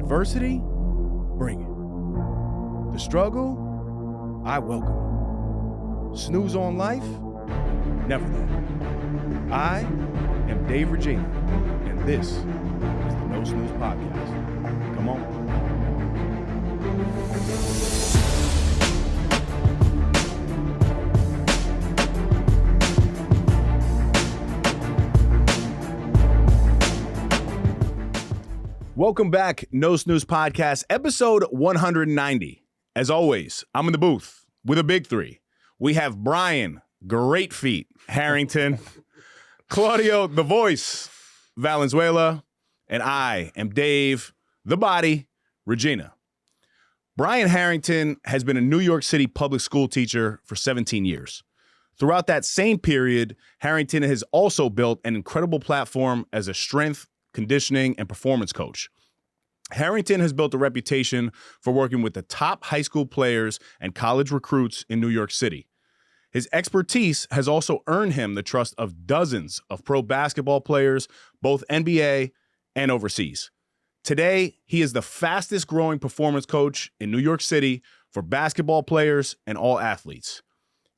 adversity, bring it. The struggle, I welcome it. Snooze on life, never that. I am Dave Regina, and this is the No Snooze Podcast. Come on. Welcome back, No Snooze Podcast, episode 190. As always, I'm in the booth with a big three. We have Brian, great feet, Harrington, Claudio, the voice, Valenzuela, and I am Dave, the body, Regina. Brian Harrington has been a New York City public school teacher for 17 years. Throughout that same period, Harrington has also built an incredible platform as a strength, conditioning, and performance coach. Harrington has built a reputation for working with the top high school players and college recruits in New York City. His expertise has also earned him the trust of dozens of pro basketball players, both NBA and overseas. Today, he is the fastest growing performance coach in New York City for basketball players and all athletes.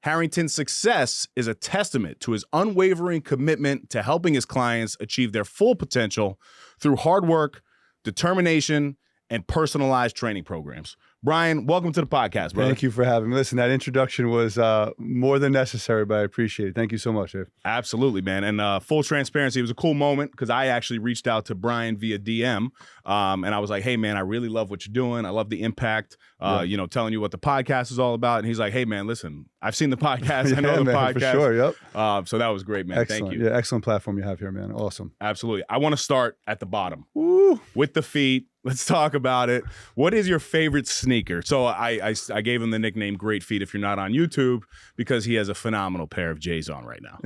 Harrington's success is a testament to his unwavering commitment to helping his clients achieve their full potential through hard work, determination, and personalized training programs. Brian, welcome to the podcast, brother. Thank you for having me. Listen, that introduction was more than necessary, but I appreciate it. Thank you so much, Dave. Absolutely, man. And full transparency, it was a cool moment because I actually reached out to Brian via DM, and I was like, hey, man, I really love what you're doing. I love the impact, telling you what the podcast is all about. And he's like, hey, man, listen, I've seen the podcast. I know the podcast. For sure, yep. So that was great, man. Excellent. Thank you. Yeah, excellent platform you have here, man. Awesome. Absolutely. I want to start at the bottom. Woo. With the feet. Let's talk about it. What is your favorite sneaker? So I gave him the nickname Great Feet if you're not on YouTube because he has a phenomenal pair of J's on right now.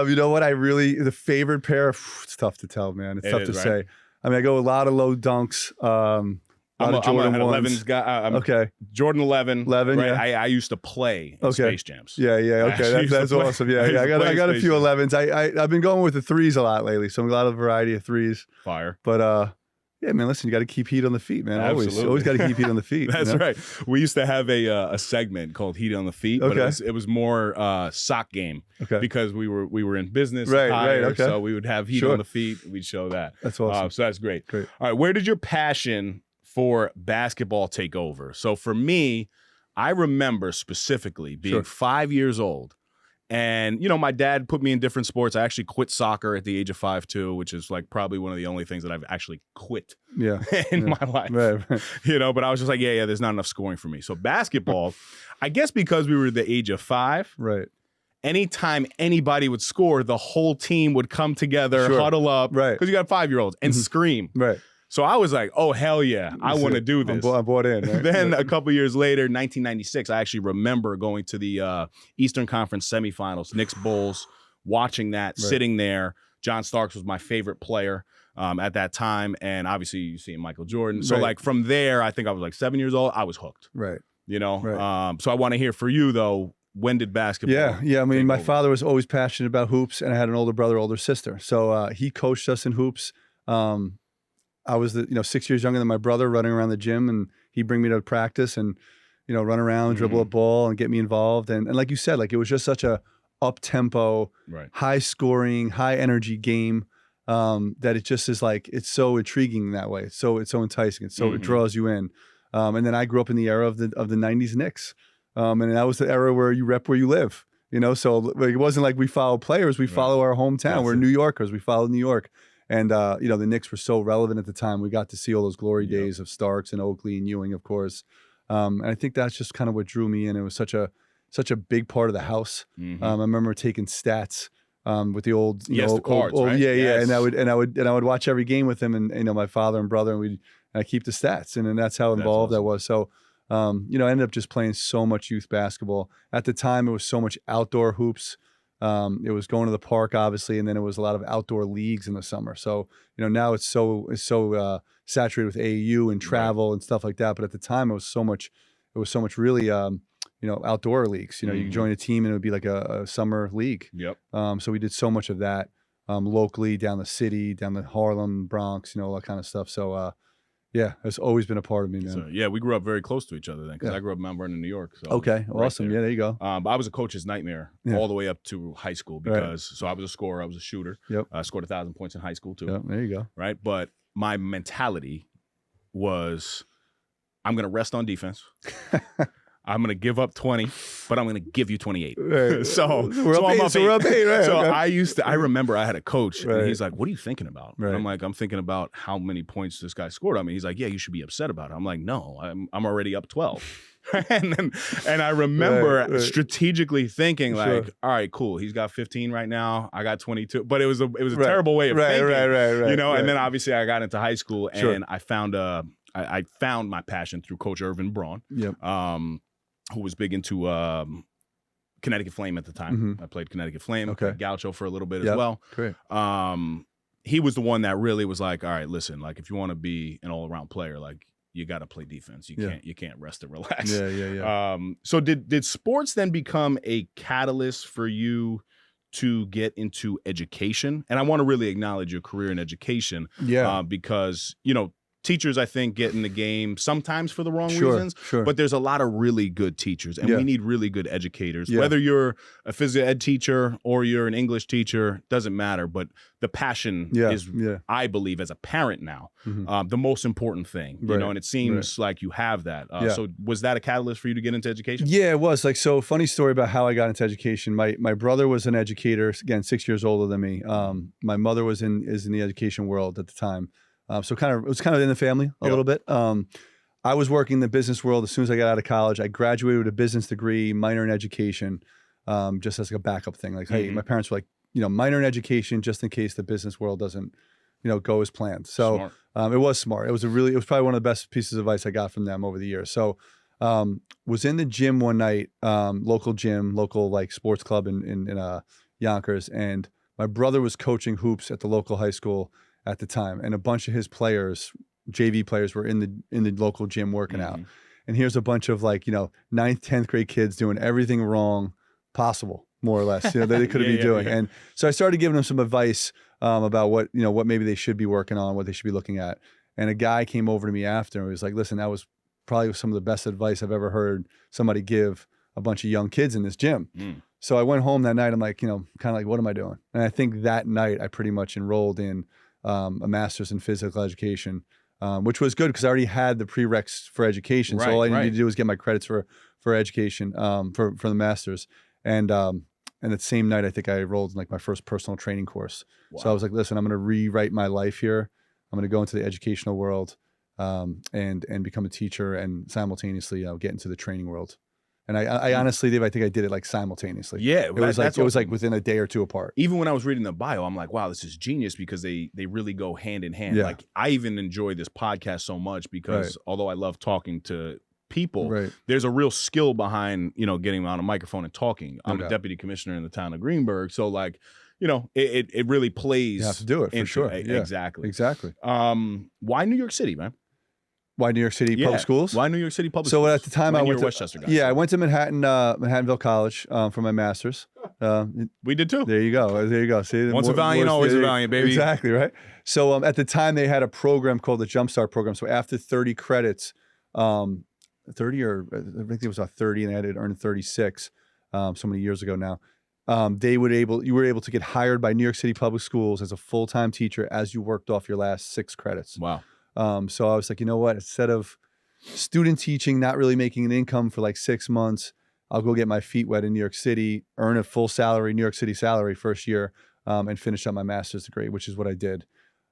You know what? The favorite pair, it's tough to tell, man. It's tough to say. I mean, I go a lot of low dunks. I'm a Jordan 11s guy. Okay. Jordan 11. Right? Yeah. I used to play in Space Jams. Yeah. Okay. That's awesome. Yeah. I got a few 11s. I've been going with the threes a lot lately. So a lot of variety of threes. Fire. But yeah, man, listen, you got to keep heat on the feet, man. Absolutely. Always got to keep heat on the feet. That's right. We used to have a segment called Heat on the Feet, but it was more sock game because we were in business, right. So we would have heat on the feet. We'd show that. That's awesome. So that's great. All right, where did your passion for basketball take over? So for me, I remember specifically being 5 years old. And, my dad put me in different sports. I actually quit soccer at the age of 5 too, which is like probably one of the only things that I've actually quit in my life. Right. But I was just like, yeah, there's not enough scoring for me. So basketball, I guess because we were the age of 5. Right. Anytime anybody would score, the whole team would come together, huddle up. Right. Because you got 5-year-olds and scream. Right. So I was like, oh, hell yeah, I want to do this. I'm bought in. Right? Then a couple years later, 1996, I actually remember going to the Eastern Conference semifinals, Knicks Bulls, watching that, sitting there. John Starks was my favorite player at that time. And obviously, you see Michael Jordan. So like from there, I think I was like 7 years old. I was hooked. Right. So I want to hear for you, though, when did basketball Yeah. I mean, my over? father was always passionate about hoops, and I had an older brother, older sister. So he coached us in hoops. I was 6 years younger than my brother, running around the gym, and he'd bring me to practice and, run around, dribble a ball and get me involved. And like you said, like it was just such a up-tempo, high scoring, high energy game that it just is like, it's so intriguing in that way. It's so enticing. It draws you in. And then I grew up in the era of the 90s Knicks. And that was the era where you rep where you live, so it wasn't like we follow players. We follow our hometown. We're New Yorkers. We follow New York. And, the Knicks were so relevant at the time. We got to see all those glory days of Starks and Oakley and Ewing, of course. And I think that's just kind of what drew me in. It was such a big part of the house. I remember taking stats with the old, the cards, right? Yeah. And I would watch every game with him and, my father and brother, and I keep the stats. And that's how involved I was. So, I ended up just playing so much youth basketball. At the time, it was so much outdoor hoops. It was going to the park, obviously, and then it was a lot of outdoor leagues in the summer. So, now it's so saturated with AAU and travel and stuff like that. But at the time, it was so much really, outdoor leagues. You could join a team and it would be like a summer league. Yep. So we did so much of that locally, down the city, down the Harlem, Bronx, all that kind of stuff. So Yeah, it's always been a part of me, man. So, yeah, we grew up very close to each other then because I grew up in Mount Vernon, New York. So okay, right awesome. there. Yeah, there you go. But I was a coach's nightmare all the way up to high school because so I was a scorer, I was a shooter. Yep. I scored 1,000 points in high school too. Yep, there you go. Right, but my mentality was, I'm going to rest on defense. I'm going to give up 20, but I'm going to give you 28. Right. So we're up 8, right? So okay. I remember I had a coach and he's like, what are you thinking about? Right. And I'm like, I'm thinking about how many points this guy scored on me. He's like, yeah, you should be upset about it. I'm like, no, I'm already up 12. and I remember strategically thinking like, all right, cool. He's got 15 right now. I got 22. But it was a terrible way of thinking. Right. You know, and then obviously I got into high school and I found I found my passion through Coach Irvin Braun. Yep. Who was big into Connecticut Flame at the time. Mm-hmm. I played Connecticut Flame, played Gaucho for a little bit as Yep. well. Great. He was the one that really was like, all right, listen, like if you want to be an all-around player, like you got to play defense. You can't rest and relax. Yeah. So did sports then become a catalyst for you to get into education? And I want to really acknowledge your career in education. Yeah. Because, you know, teachers, I think, get in the game sometimes for the wrong reasons, Sure. but there's a lot of really good teachers, and we need really good educators. Yeah. Whether you're a physical ed teacher or you're an English teacher, doesn't matter, but the passion is, I believe, as a parent now, the most important thing, you know, and it seems like you have that. So was that a catalyst for you to get into education? Yeah, it was. Like, so funny story about how I got into education. My brother was an educator, again, 6 years older than me. My mother is in the education world at the time. So it was kind of in the family a little bit. I was working in the business world as soon as I got out of college. I graduated with a business degree, minor in education, just as like a backup thing. Like, hey, my parents were like, you know, minor in education just in case the business world doesn't, you know, go as planned. So it was smart. It was probably one of the best pieces of advice I got from them over the years. So was in the gym one night, local gym, local like sports club in Yonkers, and my brother was coaching hoops at the local high school at the time, and a bunch of his players, JV players, were in the local gym working out. And here's a bunch of like, you know, 9th, 10th grade kids doing everything wrong possible, more or less, you know, that they could be doing. And so I started giving them some advice about what maybe they should be working on, what they should be looking at. And a guy came over to me after and was like, listen, that was probably some of the best advice I've ever heard somebody give a bunch of young kids in this gym. So I went home that night. I'm like, you know, kind of like, what am I doing? And I think that night I pretty much enrolled in a master's in physical education, which was good because I already had the prereqs for education. So all I needed to do was get my credits for education, for the master's. And that same night, I think I enrolled in like my first personal training course. Wow. So I was like, listen, I'm going to rewrite my life here. I'm going to go into the educational world, and become a teacher, and simultaneously, get into the training world. And I honestly, Dave, I think I did it like simultaneously. Yeah, it was like within a day or two apart. Even when I was reading the bio, I'm like, wow, this is genius because they really go hand in hand. Like I even enjoy this podcast so much because although I love talking to people, there's a real skill behind, you know, getting on a microphone and talking. I'm a deputy commissioner in the town of Greenburgh, so like, you know, it really plays. You have to do it for sure. Exactly. Why New York City, man? Why New York City public schools? Why New York City public schools? So at the time I went to Westchester guy. Yeah, I went to Manhattanville College for my master's. We did too. There you go. See, once a Valiant, always a Valiant, baby. Exactly, right? So at the time they had a program called the Jumpstart program. So after 30 credits, 30 or I think it was about 30, and I had to earn 36 so many years ago now. You were able to get hired by New York City public schools as a full-time teacher as you worked off your last 6 credits. Wow. So I was like, you know what? Instead of student teaching, not really making an income for like 6 months, I'll go get my feet wet in New York City, earn a full salary, New York City salary first year, and finish up my master's degree, which is what I did.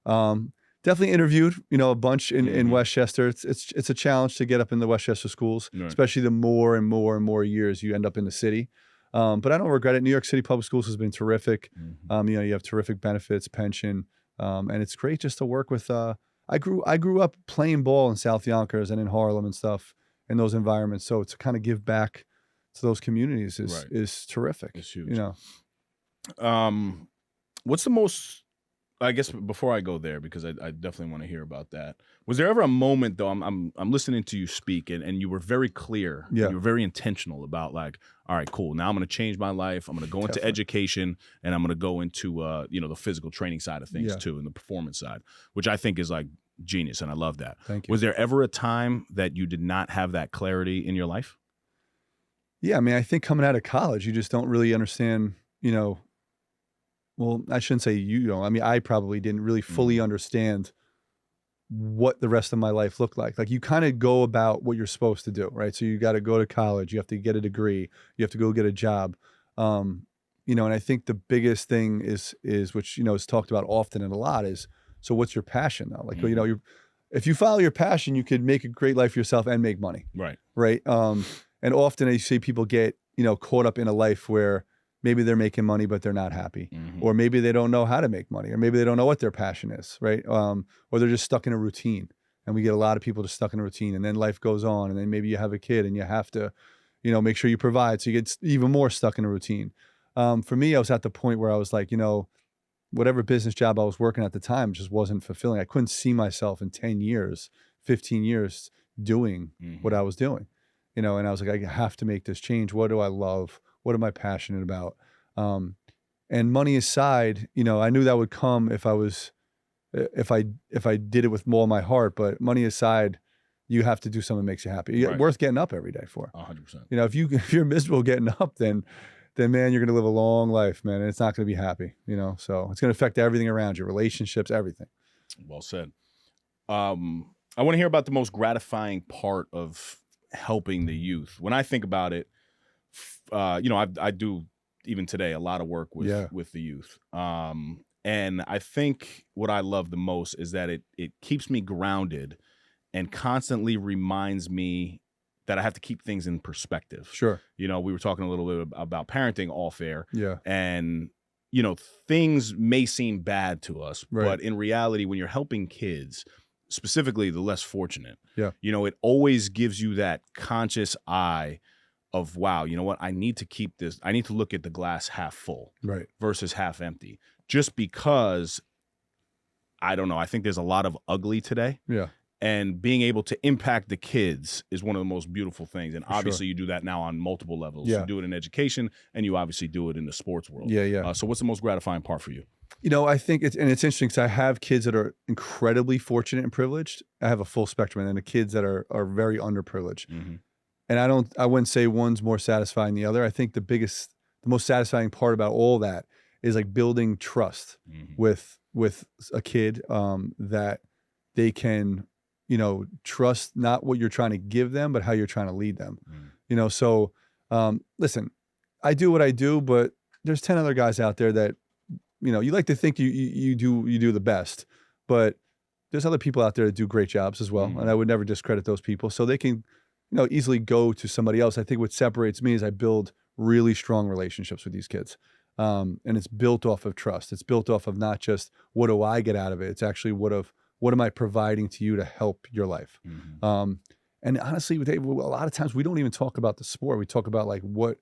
Definitely interviewed, a bunch in Westchester. It's a challenge to get up in the Westchester schools, especially the more and more years you end up in the city. But I don't regret it. New York City public schools has been terrific. You have terrific benefits, pension, and it's great just to work with. I grew up playing ball in South Yonkers and in Harlem and stuff in those environments. So to kind of give back to those communities is terrific. It's huge. What's the most? I guess before I go there, because I definitely want to hear about that. Was there ever a moment though? I'm listening to you speak, and you were very clear. Yeah. You were very intentional about like, all right, cool. Now I'm going to change my life. I'm going to go into education, and I'm going to go into the physical training side of things too, and the performance side, which I think is like genius, and I love that. Thank you. Was there ever a time that you did not have that clarity in your life? Yeah, I mean, I think coming out of college, you just don't really understand, well, I shouldn't say I mean, I probably didn't really fully understand what the rest of my life looked like. Like, you kind of go about what you're supposed to do, right? So you got to go to college, you have to get a degree, you have to go get a job. And I think the biggest thing is which, is talked about often and a lot is, so what's your passion though? Like, if you follow your passion, you could make a great life for yourself and make money. Right. Right. And often I see people get, caught up in a life where maybe they're making money, but they're not happy, or maybe they don't know how to make money, or maybe they don't know what their passion is. Right. Or they're just stuck in a routine, and we get a lot of people just stuck in a routine, and then life goes on, and then maybe you have a kid and you have to, make sure you provide. So you get even more stuck in a routine. For me, I was at the point where I was like, whatever business job I was working at the time just wasn't fulfilling. I couldn't see myself in 10 years, 15 years doing what I was doing, and I was like, I have to make this change. What do I love? What am I passionate about? And money aside, I knew that would come if I did it with all my heart, but money aside, you have to do something that makes you happy. Right. Worth getting up every day for. 100%. If you're miserable getting up, then man, you're going to live a long life, man. And it's not going to be happy, so it's going to affect everything around you, relationships, everything. Well said. I want to hear about the most gratifying part of helping the youth. When I think about it, I do even today a lot of work with the youth. And I think what I love the most is that it keeps me grounded and constantly reminds me that I have to keep things in perspective. Sure. We were talking a little bit about parenting off air. Yeah. And, things may seem bad to us, right. but in reality, when you're helping kids, specifically the less fortunate, yeah. It always gives you that conscious eye of, wow, you know what? I need to keep this. I need to look at the glass half full, right, versus half empty. Just because, I don't know, I think there's a lot of ugly today. Yeah. And being able to impact the kids is one of the most beautiful things. And For obviously sure. you do that now on multiple levels. Yeah. You do it in education, and you obviously do it in the sports world. Yeah. So what's the most gratifying part for you? I think it's interesting because I have kids that are incredibly fortunate and privileged. I have a full spectrum, and then the kids that are very underprivileged. Mm-hmm. And I wouldn't say one's more satisfying than the other. I think the most satisfying part about all that is like building trust with a kid, that they can, trust not what you're trying to give them, but how you're trying to lead them. So listen, I do what I do, but there's 10 other guys out there that, you like to think you do the best, but there's other people out there that do great jobs as well. And I would never discredit those people. So they can, easily go to somebody else. I think what separates me is I build really strong relationships with these kids. And it's built off of trust. It's built off of not just what do I get out of it? It's actually what am I providing to you to help your life? And honestly, a lot of times we don't even talk about the sport. We talk about like what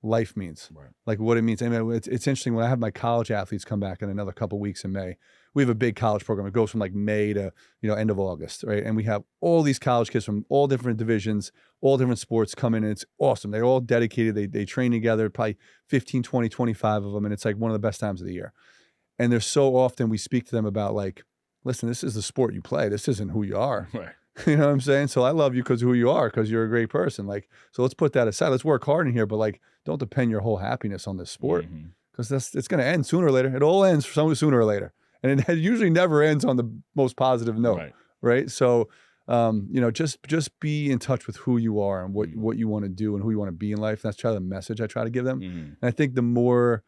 life means, right, like what it means. I mean, it's interesting when I have my college athletes come back in another couple of weeks in May. We have a big college program. It goes from like May to, end of August, right? And we have all these college kids from all different divisions, all different sports come in, and it's awesome. They're all dedicated. They train together, probably 15, 20, 25 of them. And it's like one of the best times of the year. And there's so often we speak to them about like, listen, this is the sport you play. This isn't who you are. Right. You know what I'm saying? So I love you because of who you are, because you're a great person. Like, so let's put that aside. Let's work hard in here, but like, don't depend your whole happiness on this sport, because it's going to end sooner or later. It all ends sooner or later. And it usually never ends on the most positive note. Right. So, just be in touch with who you are and what you want to do and who you want to be in life. That's the message I try to give them. And I think the more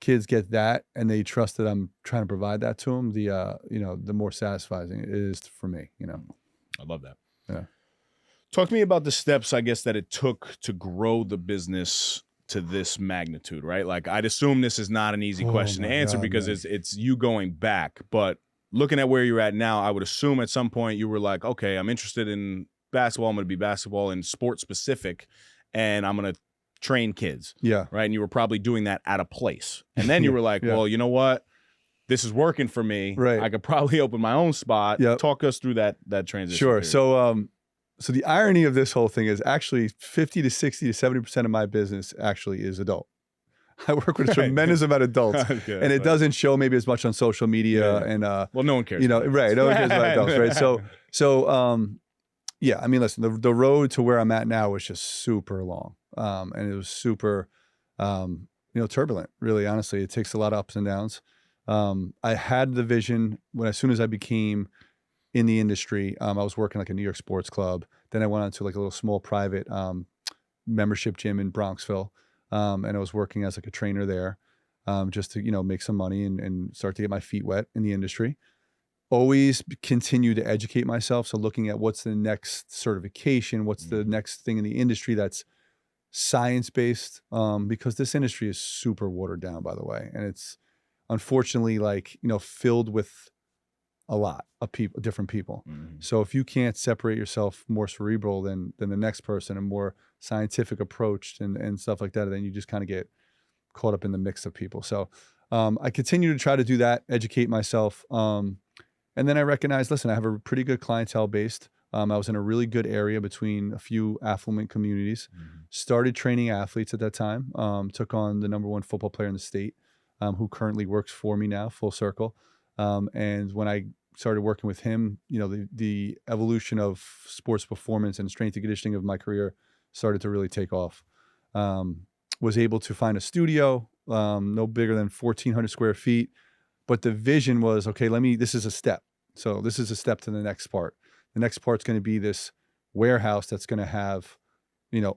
kids get that and they trust that I'm trying to provide that to them, the more satisfying it is for me, I love that. Yeah. Talk to me about the steps, I guess, that it took to grow the business to this magnitude, right? Like, I'd assume this is not an easy question to answer because it's you going back, but looking at where you're at now, I would assume at some point you were like, okay, I'm interested in basketball. I'm going to be basketball and sport specific, and I'm going to train kids. Yeah. Right. And you were probably doing that at a place. And then you were like, well, you know what? This is working for me. Right. I could probably open my own spot. Yep. Talk us through that transition. Sure. Period. So the irony of this whole thing is actually 50 to 60 to 70% of my business actually is adult. I work with a tremendous amount of adults, and it doesn't show maybe as much on social media. And well, no one cares. You know, right? No one cares about adults, right? So, yeah. I mean, listen, the road to where I'm at now was just super long, and it was super, turbulent. Really, honestly, it takes a lot of ups and downs. I had the vision as soon as I became in the industry. I was working like a New York sports club. Then I went on to like a little small private membership gym in Bronxville. And I was working as like a trainer there, just to, make some money and start to get my feet wet in the industry. Always continue to educate myself. So looking at what's the next certification, what's the next thing in the industry that's science-based, because this industry is super watered down, by the way. And it's unfortunately filled with a lot of people, different people. So if you can't separate yourself more cerebral than the next person and more scientific approach and stuff like that, then you just kind of get caught up in the mix of people. So I continue to try to do that, educate myself. And then I recognized, listen, I have a pretty good clientele based. I was in a really good area between a few affluent communities, started training athletes at that time, took on the #1 football player in the state, who currently works for me now, full circle. And when I started working with him, the evolution of sports performance and strength and conditioning of my career started to really take off. Was able to find a studio, no bigger than 1,400 square feet. But the vision was, okay, this is a step. So this is a step to the next part. The next part's going to be this warehouse that's going to have,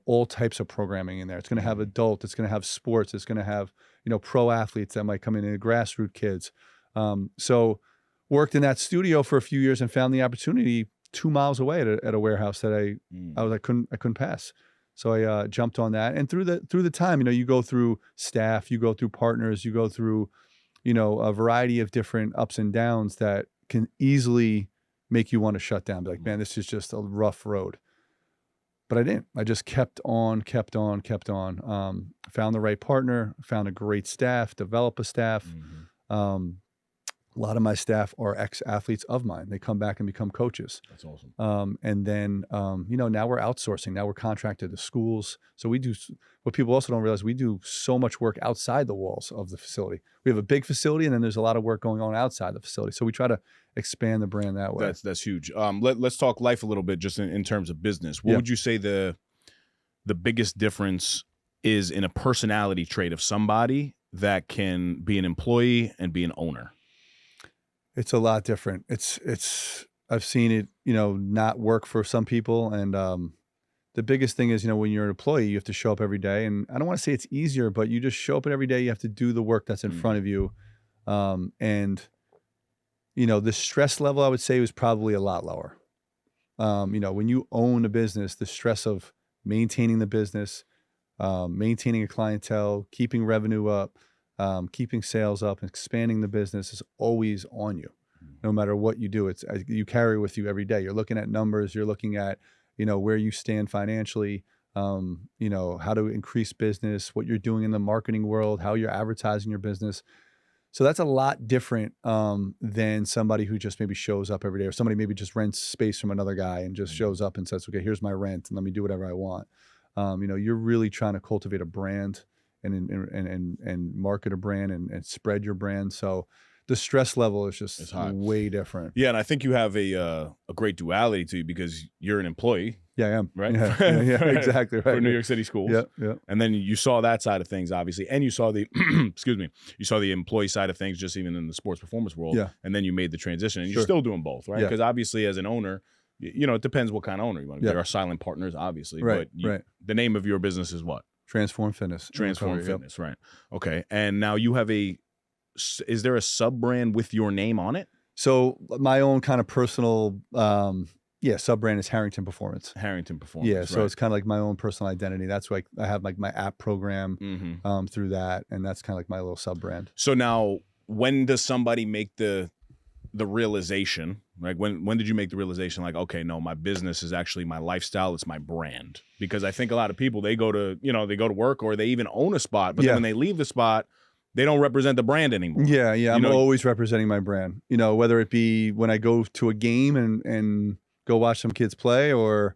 all types of programming in there. It's going to have adult, it's going to have sports, it's going to have, pro athletes that might come in and grassroots kids. So worked in that studio for a few years and found the opportunity 2 miles away at a warehouse that I couldn't pass. So I jumped on that. And through the time, you go through staff, you go through partners, you go through, a variety of different ups and downs that can easily make you want to shut down. Be like, man, this is just a rough road. But I didn't. I just kept on. Found the right partner, found a great staff, develop a staff. A lot of my staff are ex-athletes of mine. They come back and become coaches. That's awesome. And then, now we're outsourcing. Now we're contracted to schools. So we do what people also don't realize. We do so much work outside the walls of the facility. We have a big facility, and then there's a lot of work going on outside the facility. So we try to expand the brand that way. That's huge. Let's talk life a little bit, just in terms of business. What would you say the biggest difference is in a personality trait of somebody that can be an employee and be an owner? It's a lot different. I've seen it, not work for some people. And the biggest thing is, when you're an employee, you have to show up every day. And I don't want to say it's easier, but you just show up every day. You have to do the work that's in front of you. And the stress level, I would say, was probably a lot lower. When you own a business, the stress of maintaining the business, maintaining a clientele, keeping revenue up, keeping sales up, and expanding the business is always on you. No matter what you do, you carry with you every day. You're looking at numbers. You're looking at, where you stand financially, how to increase business, what you're doing in the marketing world, how you're advertising your business. So that's a lot different than somebody who just maybe shows up every day, or somebody maybe just rents space from another guy and just shows up and says, okay, here's my rent and let me do whatever I want. You're really trying to cultivate a brand and market a brand and spread your brand. So the stress level is just way different. Yeah, and I think you have a great duality to you because you're an employee. Yeah, I am. Right? Yeah, exactly right. For New York City schools. Yeah. And then you saw that side of things, obviously, and you saw the you saw the employee side of things just even in the sports performance world. Yeah. And then you made the transition, and you're still doing both, right? Because obviously as an owner, it depends what kind of owner you want to be. There are silent partners, obviously, but the name of your business is what? Transform Fitness. Transform Fitness, right. Okay. And now you have is there a sub-brand with your name on it? So my own kind of personal, sub-brand is Harrington Performance. Harrington Performance. Yeah. So it's kind of like my own personal identity. That's why I have like my app program through that. And that's kind of like my little sub-brand. So now when does somebody make the realization, like when did you make the realization, like, okay, no, my business is actually my lifestyle, it's my brand? Because I think a lot of people, they go to work, or they even own a spot, but then when they leave the spot, they don't represent the brand anymore. Yeah. I'm always representing my brand, whether it be when I go to a game and go watch some kids play, or,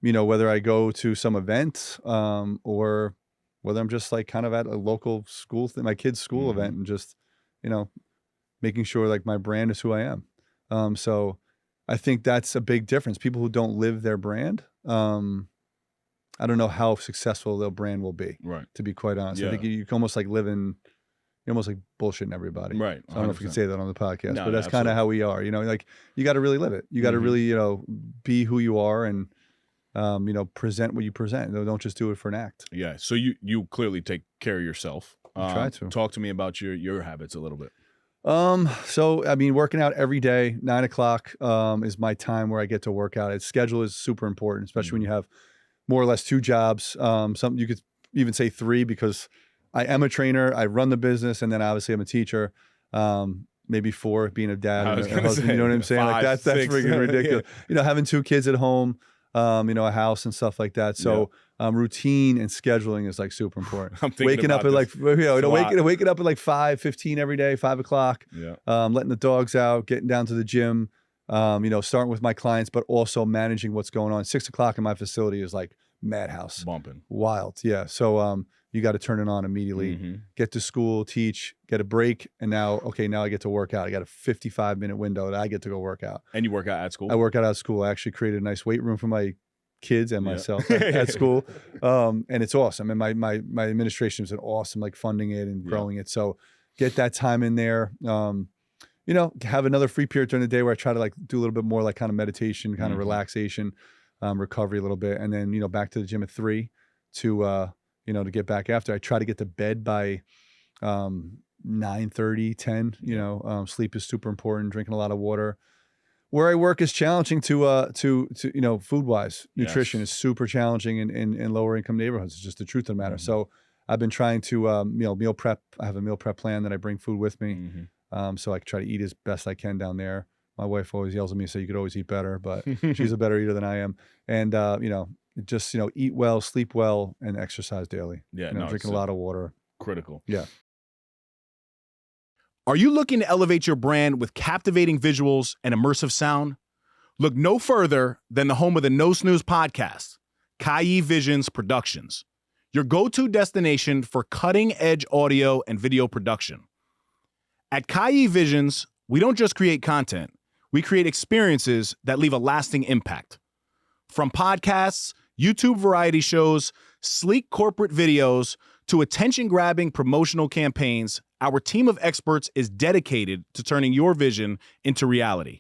whether I go to some event, or whether I'm just like kind of at a local school thing, my kid's school event, and just, you know, making sure like my brand is who I am. So I think that's a big difference. People who don't live their brand, I don't know how successful their brand will be. Right. To be quite honest, Yeah. I think you can almost like you're almost like bullshitting everybody. Right. So I don't know if we can say that on the podcast, No, but that's no, kind of how we are. You know, like you got to really live it. You got to really, you know, be who you are and, you know, present what you present. Don't just do it for an act. Yeah. So you clearly take care of yourself. Try to. Talk to me about your habits a little bit. So I mean, working out every day, 9 o'clock, is my time where I get to work out. Its schedule is super important, especially when you have more or less 2 jobs. Some you could even say 3, because I am a trainer, I run the business, and then obviously I'm a teacher. Maybe 4, being a dad and a husband. You know what I'm saying? 5, like that's 6. freaking ridiculous. Yeah. You know, having 2 kids at home, you know, a house and stuff like that. So routine and scheduling is like super important. I'm thinking waking up at like, you know, waking up at like 5:15 every day, 5 o'clock. Yeah. Letting the dogs out, getting down to the gym. You know, starting with my clients, but also managing what's going on. 6 o'clock in my facility is like madhouse, Bumping. wild. Yeah. So you got to turn it on immediately. Get to school, teach, get a break, and now I get to work out. I got a 55-minute window that I get to go work out. And you work out at school? I work out at school. I actually created a nice weight room for my kids and myself at school, and it's awesome. And my administration is awesome, like funding it and growing it. So get that time in there. You know, have another free period during the day where I try to like do a little bit more like kind of meditation, kind of relaxation, recovery a little bit. And then, you know, back to the gym at 3 to, you know, to get back after. I try to get to bed by 9:30, 10, you know, sleep is super important, drinking a lot of water. Where I work is challenging to you know, food wise. Nutrition is super challenging in lower income neighborhoods. It's just the truth of the matter. So I've been trying to, you know, meal prep. I have a meal prep plan that I bring food with me. So I try to eat as best I can down there. My wife always yells at me, so you could always eat better, but she's a better eater than I am. And, you know, just, you know, eat well, sleep well, and exercise daily. Yeah. You know, drinking a lot of water. Critical. Yeah. Are you looking to elevate your brand with captivating visuals and immersive sound? Look no further than the home of the No Snooze podcast, Kai Visions Productions, your go-to destination for cutting-edge audio and video production. At Kai Visions, we don't just create content, we create experiences that leave a lasting impact. From podcasts, YouTube variety shows, sleek corporate videos, to attention-grabbing promotional campaigns, our team of experts is dedicated to turning your vision into reality.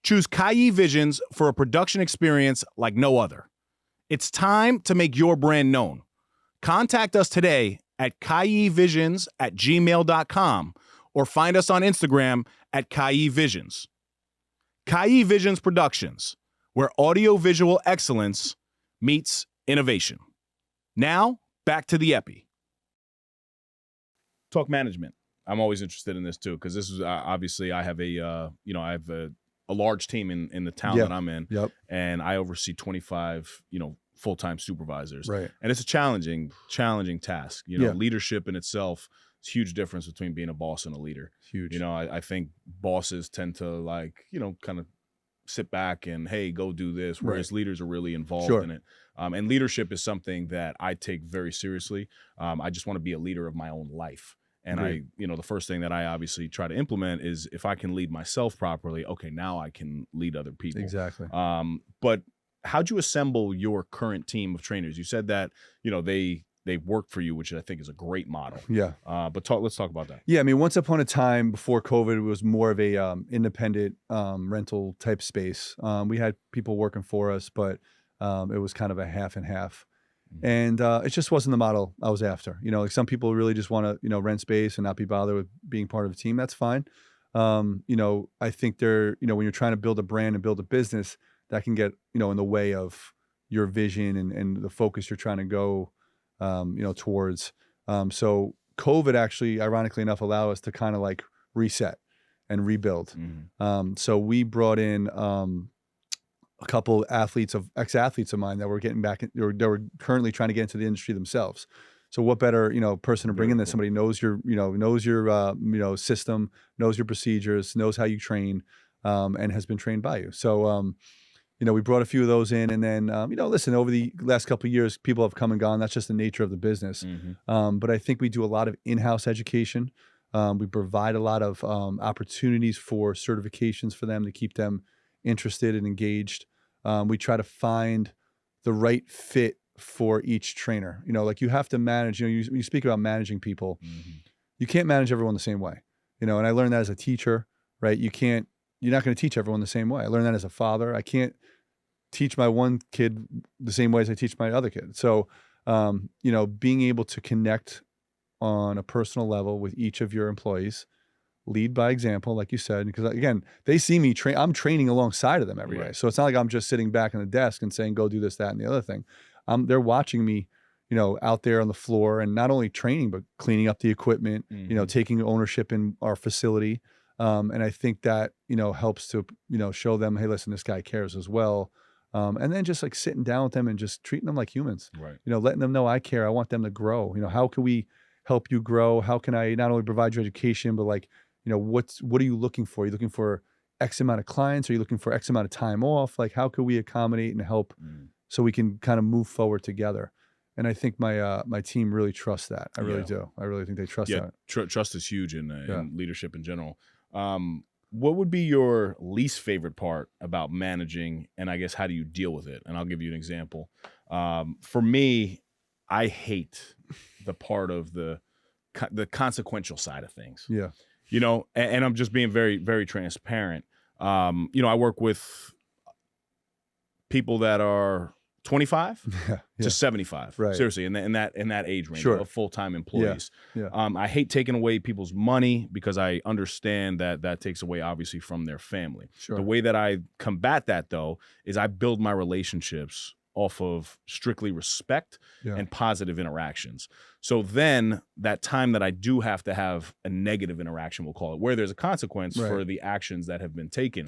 Choose Kai Visions for a production experience like no other. It's time to make your brand known. Contact us today at kaivisions@gmail.com or find us on Instagram at Kai Visions. Kai Visions Productions, where audio-visual excellence meets innovation. Now, back to the Epi. Talk management. I'm always interested in this too, because this is obviously I have a large team in the town that I'm in, and I oversee 25 full-time supervisors. Right. And it's a challenging task. Leadership in itself. It's a huge difference between being a boss and a leader. Huge. I think bosses tend to kind of sit back and, hey, go do this, whereas leaders are really involved in it. And leadership is something that I take very seriously. I just want to be a leader of my own life. And the first thing that I obviously try to implement is if I can lead myself properly, okay, now I can lead other people. Exactly. But how'd you assemble your current team of trainers? You said that, they work for you, which I think is a great model. Yeah. But let's talk about that. Yeah. I mean, once upon a time before COVID, it was more of a independent rental type space. We had people working for us, but it was kind of a half and half. And it just wasn't the model I was after. Like some people really just want to, rent space and not be bothered with being part of a team. That's fine. I think when you're trying to build a brand and build a business, that can get, in the way of your vision and the focus you're trying to go, towards. So COVID actually, ironically enough, allowed us to kind of like reset and rebuild. So we brought in a couple ex-athletes of mine that were getting back, they were currently trying to get into the industry themselves. So what better, person to bring in than somebody knows your system, knows your procedures, knows how you train, and has been trained by you. So we brought a few of those in, and then, listen, over the last couple of years, people have come and gone. That's just the nature of the business. But I think we do a lot of in-house education. We provide a lot of opportunities for certifications for them to keep them interested and engaged. We try to find the right fit for each trainer. Like you have to manage, you speak about managing people. You can't manage everyone the same way, and I learned that as a teacher, right? You're not going to teach everyone the same way. I learned that as a father. I can't teach my one kid the same way as I teach my other kid. So, being able to connect on a personal level with each of your employees, lead by example, like you said, because again, they see me train. I'm training alongside of them every day. So it's not like I'm just sitting back on the desk and saying, go do this, that, and the other thing. They're watching me, out there on the floor, and not only training, but cleaning up the equipment, taking ownership in our facility. And I think that, helps to, show them, hey, listen, this guy cares as well. And then just like sitting down with them and just treating them like humans, letting them know I care. I want them to grow. How can we help you grow? How can I not only provide you education, but like, what are you looking for? Are you looking for X amount of clients? Are you looking for X amount of time off? Like, how can we accommodate and help so we can kind of move forward together? And I think my team really trusts that. I really do. I really think they trust that. Trust is huge in leadership in general. What would be your least favorite part about managing, and I guess how do you deal with it? And I'll give you an example. For me, I hate the part of the consequential side of things. Yeah. And I'm just being very, very transparent. I work with people that are 25 to 75, seriously, in that age range of full-time employees. I hate taking away people's money because I understand that takes away obviously from their family. The way that I combat that though is I build my relationships off of strictly respect and positive interactions. So then that time that I do have to have a negative interaction, we'll call it, where there's a consequence for the actions that have been taken.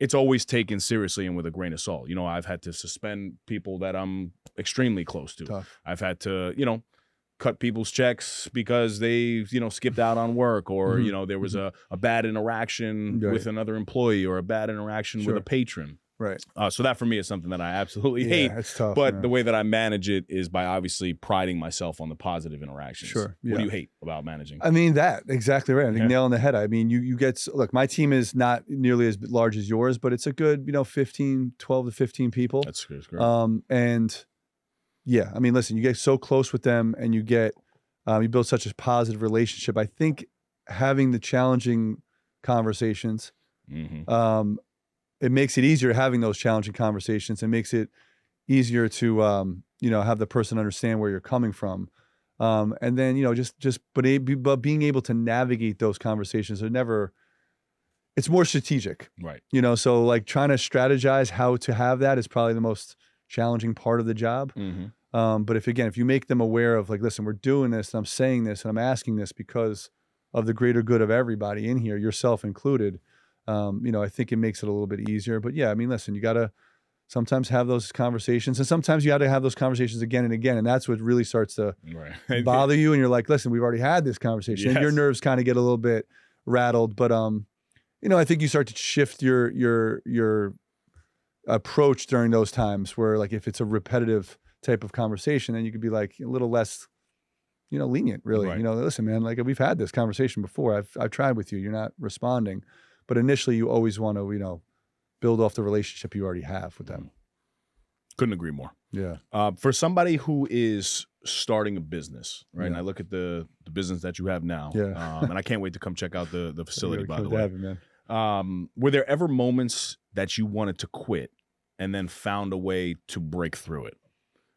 It's always taken seriously and with a grain of salt. I've had to suspend people that I'm extremely close to. Tough. I've had to, cut people's checks because they, skipped out on work, or, there was a bad interaction with another employee, or a bad interaction with a patron. So that for me is something that I absolutely hate. It's tough, but the way that I manage it is by obviously priding myself on the positive interactions. What do you hate about managing? I mean, that exactly right. I think nail on the head. I mean, you get, look, my team is not nearly as large as yours, but it's a good, 12 to 15 people. That's great. And I mean, listen, you get so close with them, and you get, you build such a positive relationship. I think having the challenging conversations, it makes it easier having those challenging conversations. It makes it easier to, have the person understand where you're coming from. And then, but being able to navigate those conversations it's more strategic. So like trying to strategize how to have that is probably the most challenging part of the job. But if you make them aware of like, listen, we're doing this, and I'm saying this, and I'm asking this because of the greater good of everybody in here, yourself included, I think it makes it a little bit easier. But I mean, listen, you got to sometimes have those conversations, and sometimes you got to have those conversations again and again. And that's what really starts to bother you. And you're like, listen, we've already had this conversation. And your nerves kind of get a little bit rattled. But, I think you start to shift your approach during those times where, like, if it's a repetitive type of conversation, then you could be like a little less, lenient, really. Listen, man, like, we've had this conversation before. I've tried with you. You're not responding. But initially, you always want to, build off the relationship you already have with them. Couldn't agree more. Yeah. For somebody who is starting a business, right? And I look at the business that you have now. And I can't wait to come check out the facility, by the way. Man. Were there ever moments that you wanted to quit and then found a way to break through it?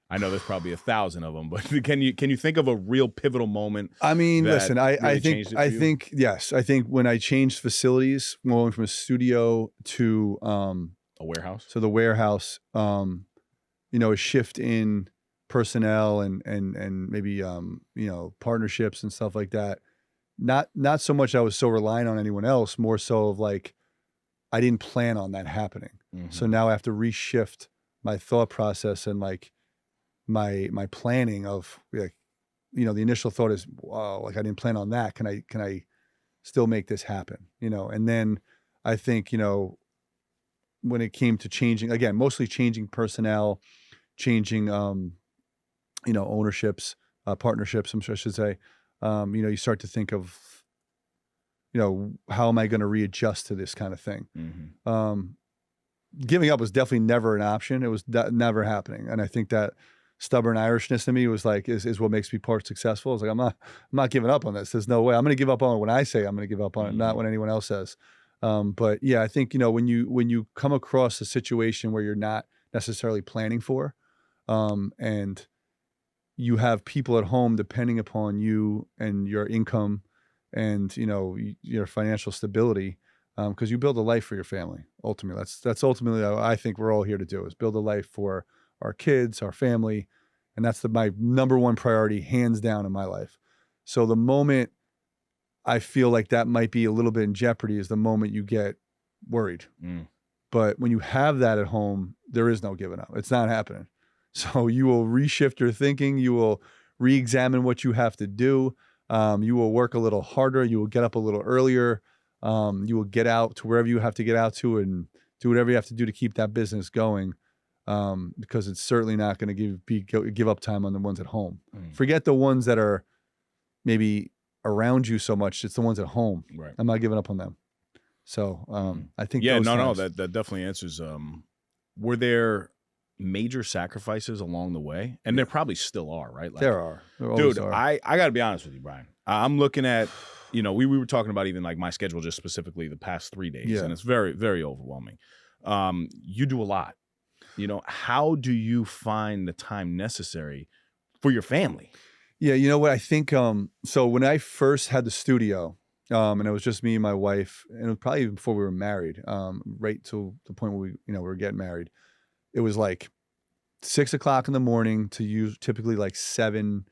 I know there's probably 1,000 of them, but can you think of a real pivotal moment? I mean, listen, I think yes. I think when I changed facilities, going from a studio to a warehouse, so the warehouse, a shift in personnel and maybe partnerships and stuff like that. Not so much I was so reliant on anyone else, more so of like I didn't plan on that happening. So now I have to reshift my thought process and like my planning of like, the initial thought is, wow, like I didn't plan on that. Can I still make this happen? And then I think, when it came to changing, again, mostly changing personnel, changing, ownerships, partnerships, I should say, you start to think of, how am I going to readjust to this kind of thing? Giving up was definitely never an option. It was never happening. And I think that stubborn Irishness in me was like, is what makes me part successful. I was like, I'm not giving up on this. There's no way. I'm going to give up on it when I say I'm going to give up on it, not when anyone else says. But yeah, I think, when you come across a situation where you're not necessarily planning for, and you have people at home depending upon you and your income and, your financial stability, because you build a life for your family. Ultimately, that's ultimately what I think we're all here to do, is build a life for our kids, our family. And that's my number one priority, hands down, in my life. So the moment I feel like that might be a little bit in jeopardy is the moment you get worried. But when you have that at home, there is no giving up. It's not happening. So you will reshift your thinking. You will re-examine what you have to do. You will work a little harder. You will get up a little earlier. You will get out to wherever you have to get out to and do whatever you have to do to keep that business going. Because it's certainly not going to give up time on the ones at home. Forget the ones that are maybe around you so much. It's the ones at home. Right. I'm not giving up on them. So I think that definitely answers. Were there major sacrifices along the way? And there probably still are, right? Like, there are. Dude, I got to be honest with you, Brian. I'm looking at, we were talking about even like my schedule just specifically the past 3 days, and it's very, very overwhelming. You do a lot. How do you find the time necessary for your family? Yeah, you know what? I think, so when I first had the studio, and it was just me and my wife, and it was probably even before we were married, right to the point where we were getting married, it was like 6 o'clock in the morning to typically like 7:30,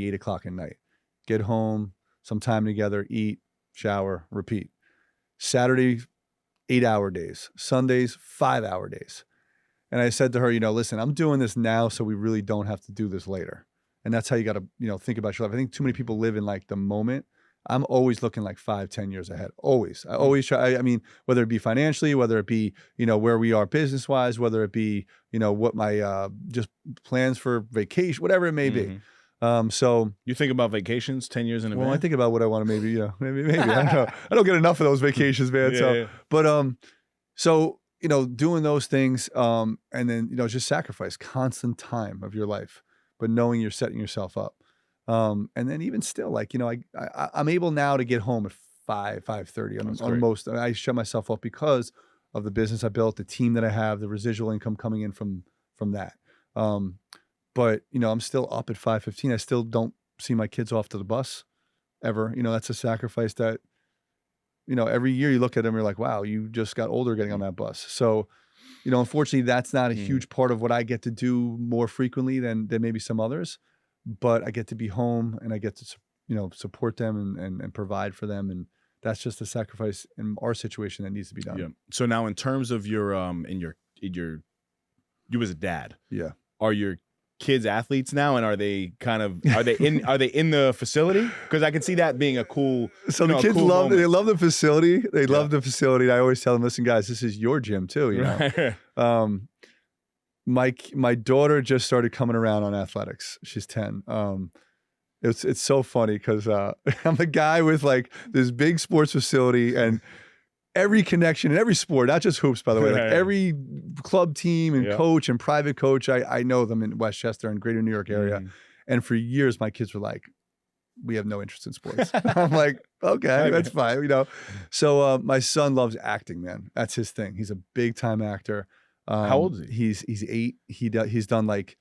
8 o'clock at night. Get home, some time together, eat, shower, repeat. Saturday, 8-hour days. Sundays, 5-hour days. And I said to her, listen, I'm doing this now so we really don't have to do this later. And that's how you got to, think about your life. I think too many people live in like the moment. I'm always looking like 5-10 years ahead. Always. I always try. I mean, whether it be financially, whether it be, where we are business wise, whether it be, what my just plans for vacation, whatever it may be. So you think about vacations 10 years in advance? Well, I think about what I want to maybe. I don't know. I don't get enough of those vacations, man. But so, doing those things, and then, just sacrifice constant time of your life, but knowing you're setting yourself up. And then even still, like, I'm able now to get home at 5:30 on most. I shut myself up because of the business I built, the team that I have, the residual income coming in from that. But, I'm still up at 5:15. I still don't see my kids off to the bus ever. That's a sacrifice that, every year you look at them, you're like, wow, you just got older getting on that bus. So, unfortunately, that's not a huge part of what I get to do more frequently than maybe some others. But I get to be home and I get to, support them and provide for them. And that's just a sacrifice in our situation that needs to be done. Yeah. So now in terms of your, you as a dad, are your kids athletes now? And are they in the facility? Because I can see that being a cool, so the kids love the facility. They love the facility. I always tell them, listen, guys, this is your gym too, My daughter just started coming around on athletics. She's 10. It's so funny because I'm a guy with like this big sports facility and every connection in every sport, not just hoops, by the way, like every club team and coach and private coach, I know them in Westchester and greater New York area. And for years, my kids were like, we have no interest in sports. I'm like, okay, that's fine. So my son loves acting, man. That's his thing. He's a big time actor. How old is he? He's 8. He's done like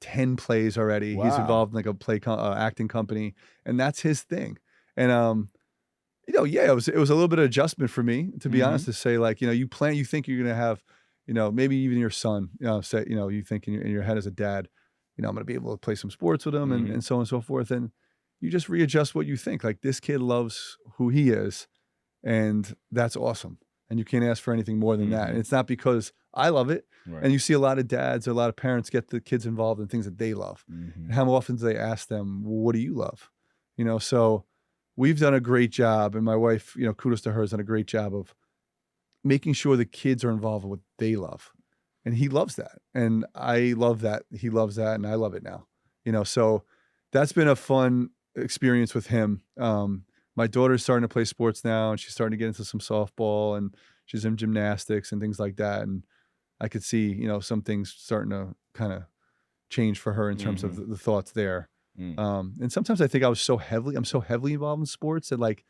10 plays already. Wow. He's involved in like a acting company, and that's his thing. And it was a little bit of adjustment for me, to be honest, to say like, you think you're gonna have, maybe even your son, say, you think in your head as a dad, I'm gonna be able to play some sports with him and so on and so forth, and you just readjust what you think. Like, this kid loves who he is, and that's awesome. And you can't ask for anything more than that. And it's not because I love it. Right. And you see a lot of dads or a lot of parents get the kids involved in things that they love. And how often do they ask them, well, what do you love? So we've done a great job. And my wife, kudos to her, has done a great job of making sure the kids are involved with what they love. And he loves that. And I love that. He loves that. And I love it now. So that's been a fun experience with him. My daughter's starting to play sports now, and she's starting to get into some softball, and she's in gymnastics and things like that. And I could see, some things starting to kind of change for her in terms of the thoughts there. And sometimes I think I'm so heavily involved in sports that like,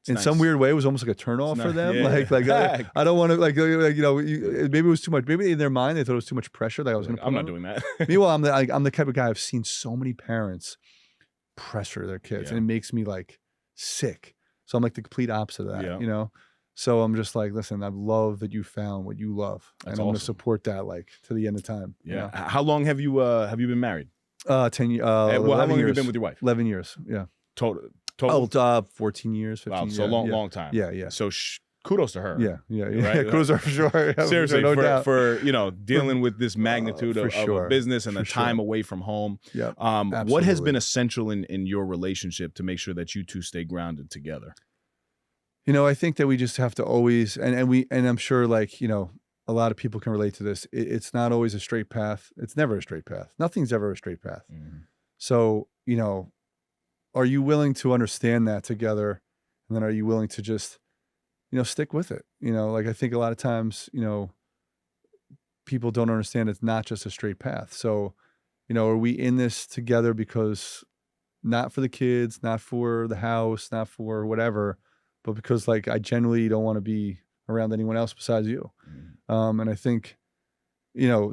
in some weird way, it was almost like a turnoff for them. Yeah. I don't want to maybe it was too much. Maybe in their mind they thought it was too much pressure that I was going to. I'm not doing that. Meanwhile, I'm the type of guy, I've seen so many parents pressure their kids, and it makes me like sick. So I'm like the complete opposite of that. So I'm just like, listen, I love that you found what you love, and I'm going to support that like to the end of time. Yeah. How long have you been married? 10 years. How long have you been with your wife? 11 years. Yeah. Total. 14 years, 15 years. So long time. Yeah. So kudos to her. Yeah. Right? Kudos to her for sure. Seriously, no doubt. for dealing with this magnitude of a business and the time away from home. Yeah. What has been essential in your relationship to make sure that you two stay grounded together? I think that we just have to always, and I'm sure like, a lot of people can relate to this. It's not always a straight path. It's never a straight path. Nothing's ever a straight path. So, are you willing to understand that together? And then are you willing to just, stick with it? Like I think a lot of times, people don't understand it's not just a straight path. So, are we in this together because not for the kids, not for the house, not for whatever, but because like I genuinely don't want to be around anyone else besides you. And I think,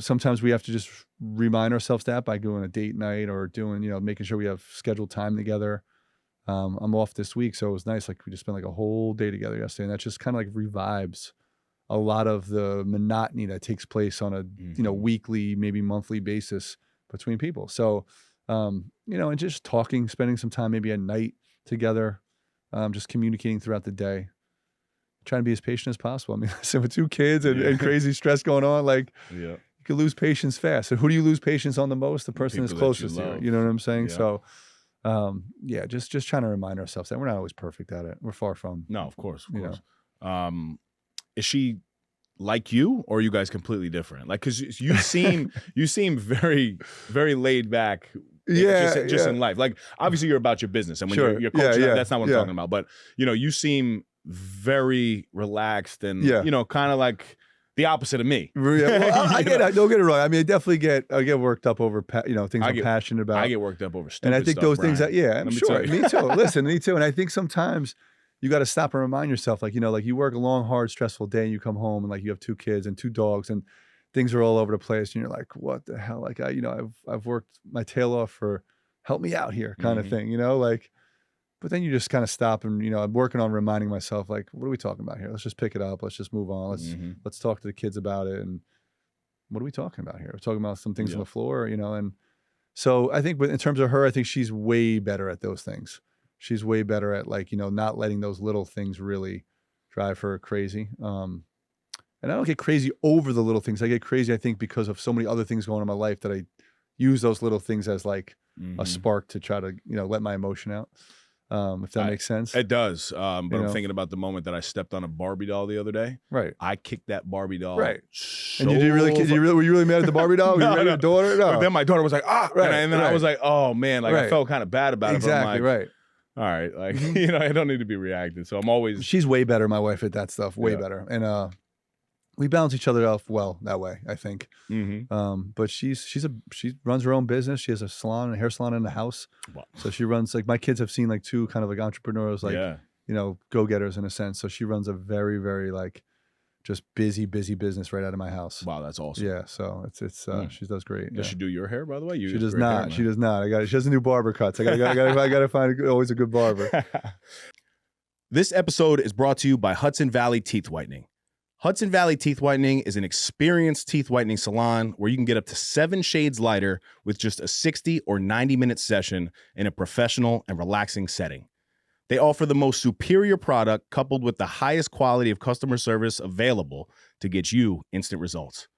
sometimes we have to just remind ourselves that by doing a date night or doing, making sure we have scheduled time together. I'm off this week, so it was nice. Like we just spent like a whole day together yesterday, and that just kind of like revives a lot of the monotony that takes place on a, weekly, maybe monthly basis between people. So, and just talking, spending some time maybe at night together, just communicating throughout the day. Trying to be as patient as possible. I mean, listen, with 2 kids and crazy stress going on, like you could lose patience fast. And who do you lose patience on the most? The person that's closest to you. You know what I'm saying? So, just trying to remind ourselves that we're not always perfect at it. We're far from. No, of course. Is she like you, or are you guys completely different? Like, because you seem very, very laid back. Just in life. Like, obviously, you're about your business, and when you're coaching, that's not what I'm talking about. But you seem very relaxed and kind of like the opposite of me. Well, I get it. Don't get it wrong. I mean, I get worked up over things I'm passionate about. I get worked up over stupid and I think stuff, those Brian. things that I'm sure. Me too. Listen, me too. And I think sometimes you got to stop and remind yourself, like like you work a long, hard, stressful day, and you come home and like you have 2 kids and 2 dogs, and things are all over the place, and you're like, what the hell? Like I've worked my tail off for help me out here, kind of thing. Like. But then you just kind of stop and, I'm working on reminding myself, like, what are we talking about here? Let's just pick it up. Let's just move on. Let's talk to the kids about it. And what are we talking about here? We're talking about some things on the floor, and so I think in terms of her, I think she's way better at those things. She's way better at like, not letting those little things really drive her crazy. And I don't get crazy over the little things. I get crazy, I think, because of so many other things going on in my life that I use those little things as like a spark to try to, let my emotion out. If that makes sense. It does. But I'm thinking about the moment that I stepped on a Barbie doll the other day. Right. I kicked that Barbie doll. Right. So and were you really mad at the Barbie doll? Were you mad at your daughter? No. But then my daughter was like, right. And then I was like, oh man, like I felt kind of bad about it. Exactly. But I'm like, all right. Like, I don't need to be reacted. So I'm always. She's way better, my wife, at that stuff. Way better. And, we balance each other off well that way, I think. But she runs her own business. She has a salon, a hair salon in the house. Wow. So she runs, like, my kids have seen like 2 kind of like entrepreneurs, like, go-getters in a sense. So she runs a very, very like just busy business right out of my house. Wow, that's awesome. Yeah. So it's she does great. Does she do your hair, by the way? She does not. She does not. She doesn't do barber cuts. I gotta find always a good barber. This episode is brought to you by Hudson Valley Teeth Whitening. Hudson Valley Teeth Whitening is an experienced teeth whitening salon where you can get up to 7 shades lighter with just a 60 or 90-minute session in a professional and relaxing setting. They offer the most superior product coupled with the highest quality of customer service available to get you instant results.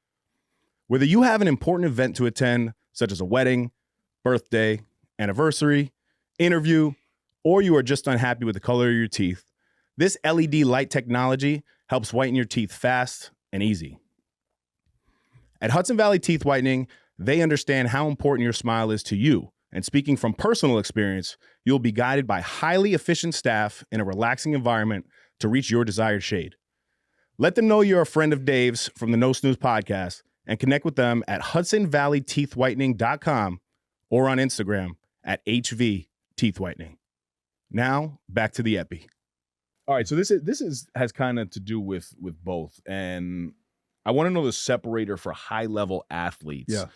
Whether you have an important event to attend, such as a wedding, birthday, anniversary, interview, or you are just unhappy with the color of your teeth, This LED light technology helps whiten your teeth fast and easy. At Hudson Valley Teeth Whitening, they understand how important your smile is to you. And speaking from personal experience, you'll be guided by highly efficient staff in a relaxing environment to reach your desired shade. Let them know you're a friend of Dave's from the No Snooze podcast and connect with them at HudsonValleyTeethWhitening.com or on Instagram at HV Teeth Whitening. Now, back to the epi. All right, so this has kind of to do with both, and I want to know the separator for high-level athletes. Yeah.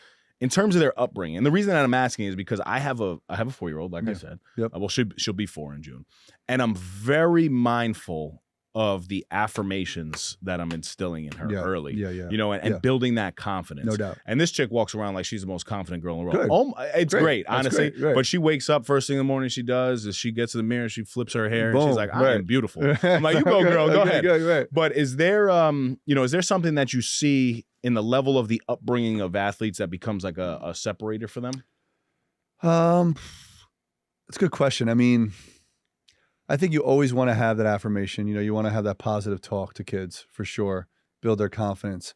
In terms of their upbringing. And the reason that I'm asking is because I have a 4-year-old, like I said. Yep. Well, she'll be 4 in June. And I'm very mindful of the affirmations that I'm instilling in her early. Yeah. You know, and building that confidence. No doubt. And this chick walks around like she's the most confident girl in the world. Good. Oh, it's great, That's honestly. great. But she wakes up first thing in the morning, she does, is she gets to the mirror, she flips her hair, Boom. and she's like, I am beautiful. I'm like, you go, girl, go ahead. Right. But is there is there something that you see in the level of the upbringing of athletes that becomes like a separator for them? It's a good question. I mean, I think you always want to have that affirmation. You know, you want to have that positive talk to kids for sure, build their confidence.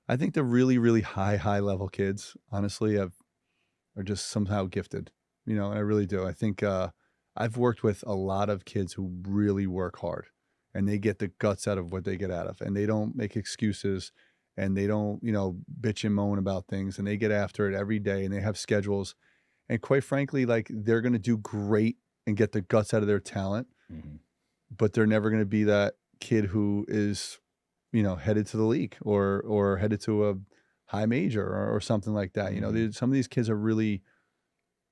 I think the really, really high level kids, honestly, are just somehow gifted, you know, and I really do. I think I've worked with a lot of kids who really work hard and they get the guts out of what they get out of, and they don't make excuses, and they don't, you know, bitch and moan about things, and they get after it every day, and they have schedules. And quite frankly, like, they're going to do great and get the guts out of their talent, but they're never going to be that kid who is, you know, headed to the league or headed to a high major or something like that. You know, some of these kids are really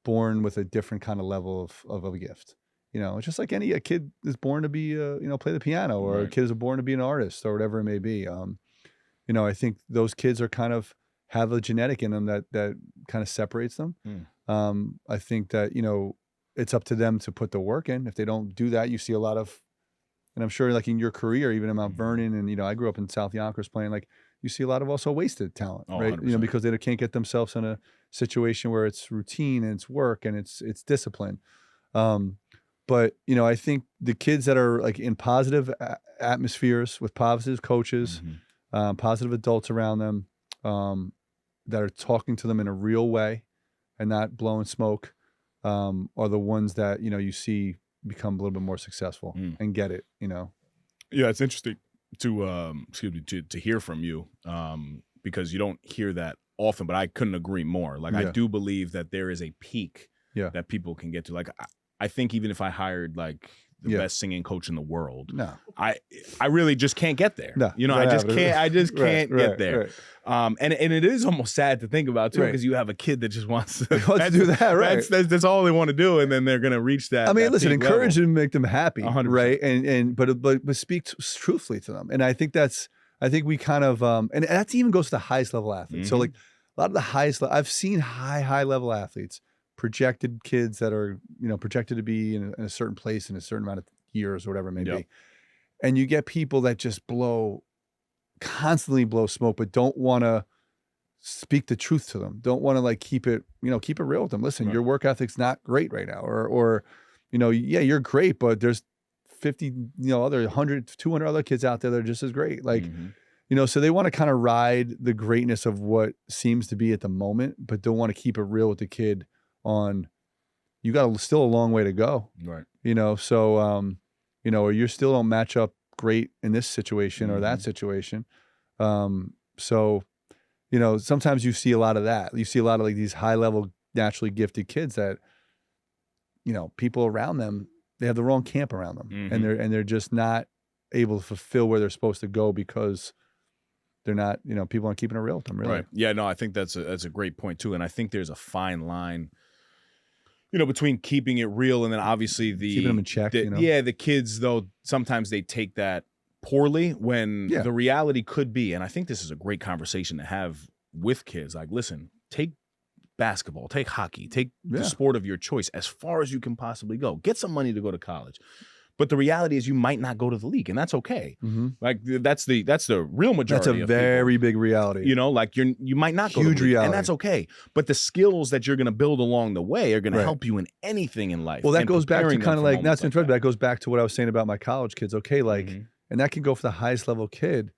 born with a different kind of level of a gift. You know, it's just like a kid is born to be, play the piano, or a kid is born to be an artist or whatever it may be. You know, I think those kids are kind of have a genetic in them that kind of separates them. I think that, you know, it's up to them to put the work in. If they don't do that, you see a lot of, and I'm sure like in your career, even in Mount Vernon, and, you know, I grew up in South Yonkers playing, like, you see a lot of also wasted talent, right? 100%. You know, because they can't get themselves in a situation where it's routine and it's work and it's discipline. But, you know, I think the kids that are like in positive atmospheres with positive coaches, positive adults around them, that are talking to them in a real way and not blowing smoke, are the ones that, you know, you see become a little bit more successful and get it, you know? Yeah, it's interesting to to hear from you, because you don't hear that often, but I couldn't agree more. Like, I do believe that there is a peak that people can get to. Like, I think even if I hired like the best singing coach in the world, I really just can't get there. You know, I just can't get there. And it is almost sad to think about too, because you have a kid that just wants to do that, right? That's all they want to do, and then they're gonna reach that. I mean, listen, encourage level. them, make them happy, 100%. right? But speak truthfully to them. And I think we kind of and that even goes to the highest level athletes. So like a lot of the highest, I've seen high level athletes, projected kids that are, you know, projected to be in a certain place in a certain amount of years or whatever it may be. And you get people that just constantly blow smoke, but don't want to speak the truth to them. Don't want to like keep it real with them. Listen, your work ethic's not great right now. Or, you know, yeah, you're great, but there's 50, you know, other 100, 200 other kids out there that are just as great. Like, you know, so they want to kind of ride the greatness of what seems to be at the moment, but don't want to keep it real with the kid on, you got still a long way to go. Right. You know, so, you know, or you still don't match up great in this situation or that situation. So, you know, sometimes you see a lot of that. You see a lot of like these high level, naturally gifted kids that, you know, people around them, they have the wrong camp around them, and they're just not able to fulfill where they're supposed to go because they're not, you know, people aren't keeping it real with them, really. Right. Yeah, no, I think that's a great point too. And I think there's a fine line, you know, between keeping it real and then obviously keeping them in check. You know? Yeah, the kids, though, sometimes they take that poorly when the reality could be, and I think this is a great conversation to have with kids. Like, listen, take basketball, take hockey, take the sport of your choice as far as you can possibly go. Get some money to go to college. But the reality is you might not go to the league, and that's okay. Mm-hmm. Like that's the real majority. That's a very big reality. You know, like you might not go to Huge the league, reality. and that's okay. But the skills that you're going to build along the way are going to help you in anything in life. Well, that goes back to kind of like, that's like that goes back to what I was saying about my college kids. Okay, like, and that can go for the highest level kid.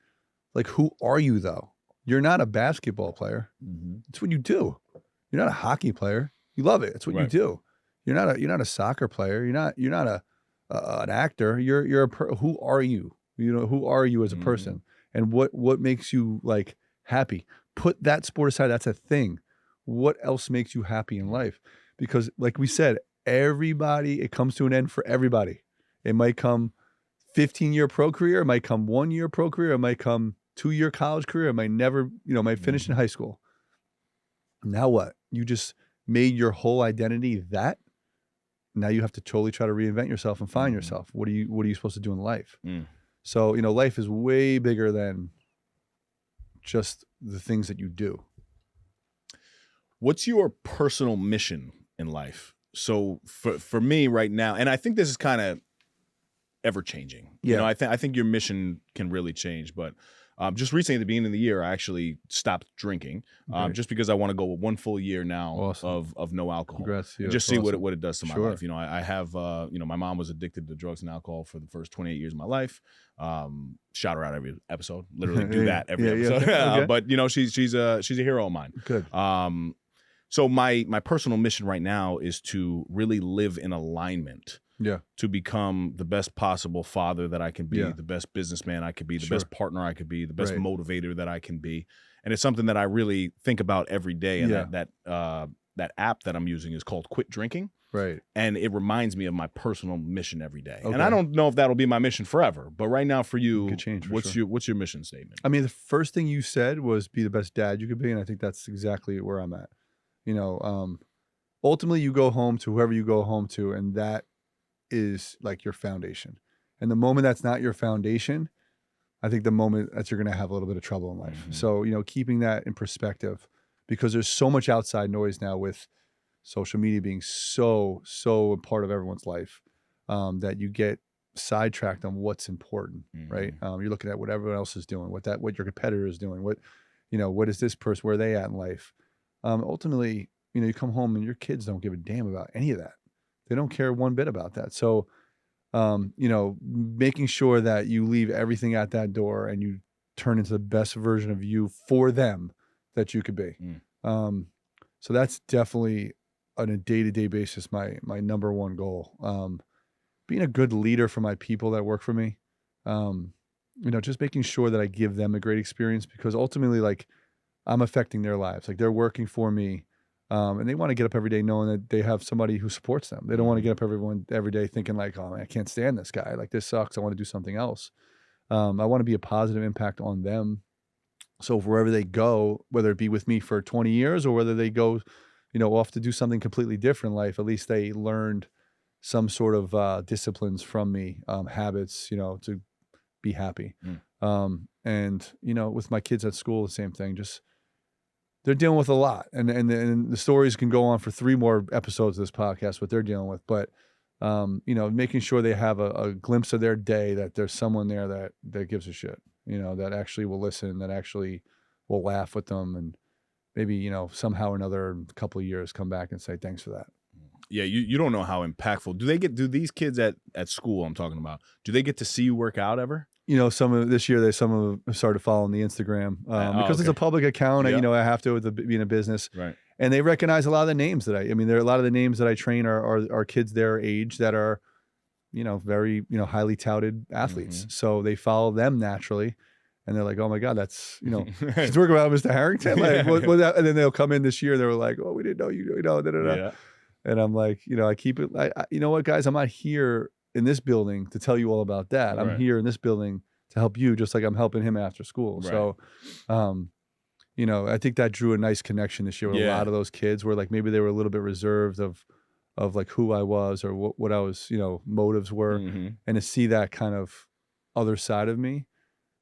Like, who are you though? You're not a basketball player. It's what you do. You're not a hockey player. You love it. It's what you do. You're not a soccer player. You're not an actor. Who are you? You know, who are you as a person? And what makes you like happy? Put that sport aside. That's a thing. What else makes you happy in life? Because like we said, it comes to an end for everybody. It might come 15-year pro career. It might come 1-year pro career. It might come 2-year college career. It might never, might finish in high school. Now what? You just made your whole identity that. Now you have to totally try to reinvent yourself and find yourself. What are you supposed to do in life? So, life is way bigger than just the things that you do. What's your personal mission in life? So for me right now, and I think this is kind of ever changing. Yeah. I think your mission can really change, but just recently at the beginning of the year, I actually stopped drinking just because I want to go with 1 full year now of no alcohol. Congrats to you. Just see what it does to my life. I have, my mom was addicted to drugs and alcohol for the first 28 years of my life. Shout her out every episode, literally do that every episode. Okay. But she's a hero of mine. Good. So my personal mission right now is to really live in alignment. Yeah. To become the best possible father that I can be, the best businessman I could be, the best partner I could be, the best motivator that I can be. And it's something that I really think about every day. And that app that I'm using is called Quit Drinking. Right. And it reminds me of my personal mission every day. Okay. And I don't know if that'll be my mission forever, but right now for you, what's your mission statement? I mean, the first thing you said was be the best dad you could be. And I think that's exactly where I'm at. Ultimately you go home to whoever you go home to, and that is like your foundation. And the moment that's not your foundation, I think the moment that you're going to have a little bit of trouble in life. So, keeping that in perspective, because there's so much outside noise now with social media being so a part of everyone's life, that you get sidetracked on what's important, right? You're looking at what everyone else is doing, what your competitor is doing, what is this person, where are they at in life? Ultimately, you come home and your kids don't give a damn about any of that. They don't care one bit about that. So, making sure that you leave everything at that door and you turn into the best version of you for them that you could be. So that's definitely on a day-to-day basis, my number one goal. Being a good leader for my people that work for me, just making sure that I give them a great experience, because ultimately, like, I'm affecting their lives. Like, they're working for me. And they want to get up every day knowing that they have somebody who supports them. They don't want to get up every day thinking like, oh man, I can't stand this guy. Like, this sucks. I want to do something else. I want to be a positive impact on them. So wherever they go, whether it be with me for 20 years or whether they go, off to do something completely different in life, at least they learned some sort of disciplines from me, habits, to be happy. And, with my kids at school, the same thing, they're dealing with a lot, and the stories can go on for 3 more episodes of this podcast, what they're dealing with. But, making sure they have a glimpse of their day, that there's someone there that gives a shit, that actually will listen, that actually will laugh with them. And maybe, somehow or another, in a couple of years, come back and say, thanks for that. Yeah. You don't know how impactful. Do these kids at school I'm talking about, do they get to see you work out ever? Some of them started following the Instagram because it's a public account. Yeah. I have to, with being a business, right? And they recognize a lot of the names there are a lot of the names that I train are kids their age that are, very, highly touted athletes. So they follow them naturally, and they're like, oh my God, that's, she's working about Mr. Harrington. Like, and then they'll come in this year. They were like, oh, we didn't know you, Yeah. And I'm like, I keep it. You know what, guys, I'm not here in this building to tell you all about that. I'm here in this building to help you, just like I'm helping him after school. Right. So, I think that drew a nice connection this year with a lot of those kids, where like maybe they were a little bit reserved of like who I was or what I was, motives were. And to see that kind of other side of me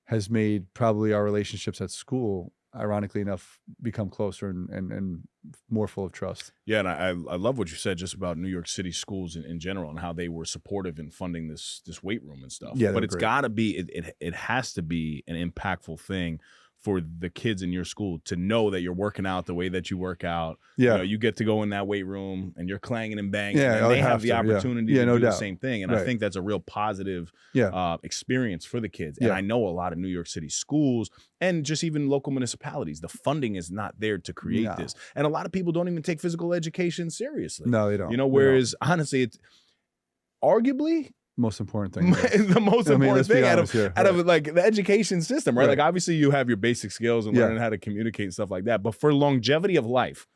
has made probably our relationships at school, ironically enough, become closer and more full of trust. Yeah, and I love what you said just about New York City schools in general and how they were supportive in funding this weight room and stuff. Yeah, but it's great. got to be it has to be an impactful thing for the kids in your school to know that you're working out the way that you work out. Yeah. You know, you get to go in that weight room and you're clanging and banging. Yeah, and they have the to, opportunity yeah. to No do doubt. the same thing. And I think that's a real positive experience for the kids. And I know a lot of New York City schools and just even local municipalities, the funding is not there to create this. And a lot of people don't even take physical education seriously. No, they don't. You know, whereas honestly, it's arguably most important thing. The most important thing out of like the education system, right? Like obviously you have your basic skills and learning how to communicate and stuff like that. But for longevity of life,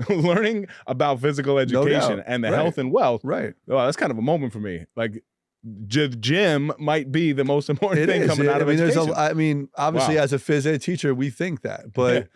learning about physical education and the health and wealth, well, that's kind of a moment for me. Like gym might be the most important thing coming out of education. Obviously as a phys ed teacher, we think that, but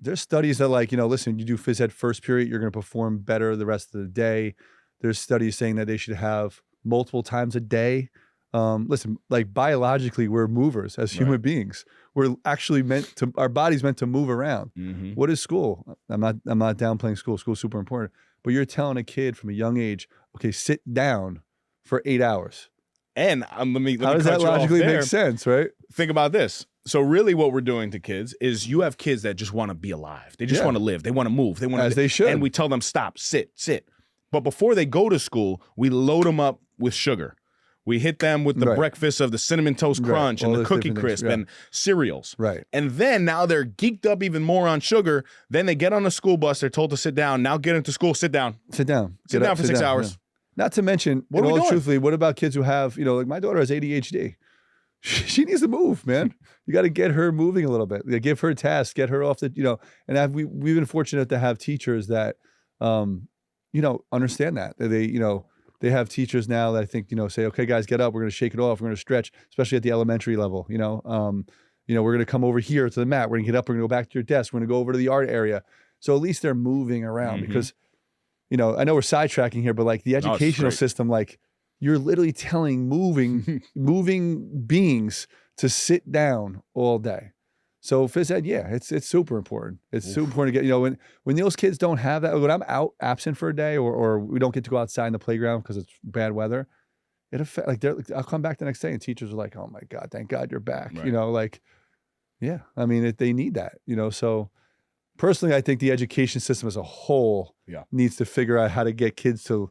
there's studies that like, listen, you do phys ed first period, you're going to perform better the rest of the day. There's studies saying that they should have multiple times a day. Listen, like biologically, we're movers as human beings. We're actually our body's meant to move around. What is school? I'm not downplaying school. School's super important. But you're telling a kid from a young age, okay, sit down for 8 hours. And let me how does that logically make sense, right? Think about this. So really what we're doing to kids is you have kids that just want to be alive. They just want to live. They want to move. They want to. As they should. And we tell them, stop, sit. But before they go to school, we load them up with sugar. We hit them with the breakfast of the Cinnamon Toast Crunch and the Cookie Crisp and cereals. And then now they're geeked up even more on sugar. Then they get on the school bus. They're told to sit down. Now get into school. Sit down. Sit down. Sit down for 6 hours. Yeah. Not to mention, truthfully, what about kids who have, like my daughter has ADHD. She needs to move, man. You got to get her moving a little bit. Give her tasks. Get her off the, and we've been fortunate to have teachers that, understand that. They have teachers now that I think, say, okay, guys, get up. We're going to shake it off. We're going to stretch, especially at the elementary level. We're going to come over here to the mat. We're going to get up. We're going to go back to your desk. We're going to go over to the art area. So at least they're moving around because, I know we're sidetracking here, but like the educational system, like you're literally telling moving beings to sit down all day. So phys ed, it's super important. It's super important to get, when those kids don't have that, when I'm out absent for a day or we don't get to go outside in the playground because it's bad weather, it affects, I'll come back the next day and teachers are like, oh my God, thank God you're back. They need that, so personally, I think the education system as a whole needs to figure out how to get kids to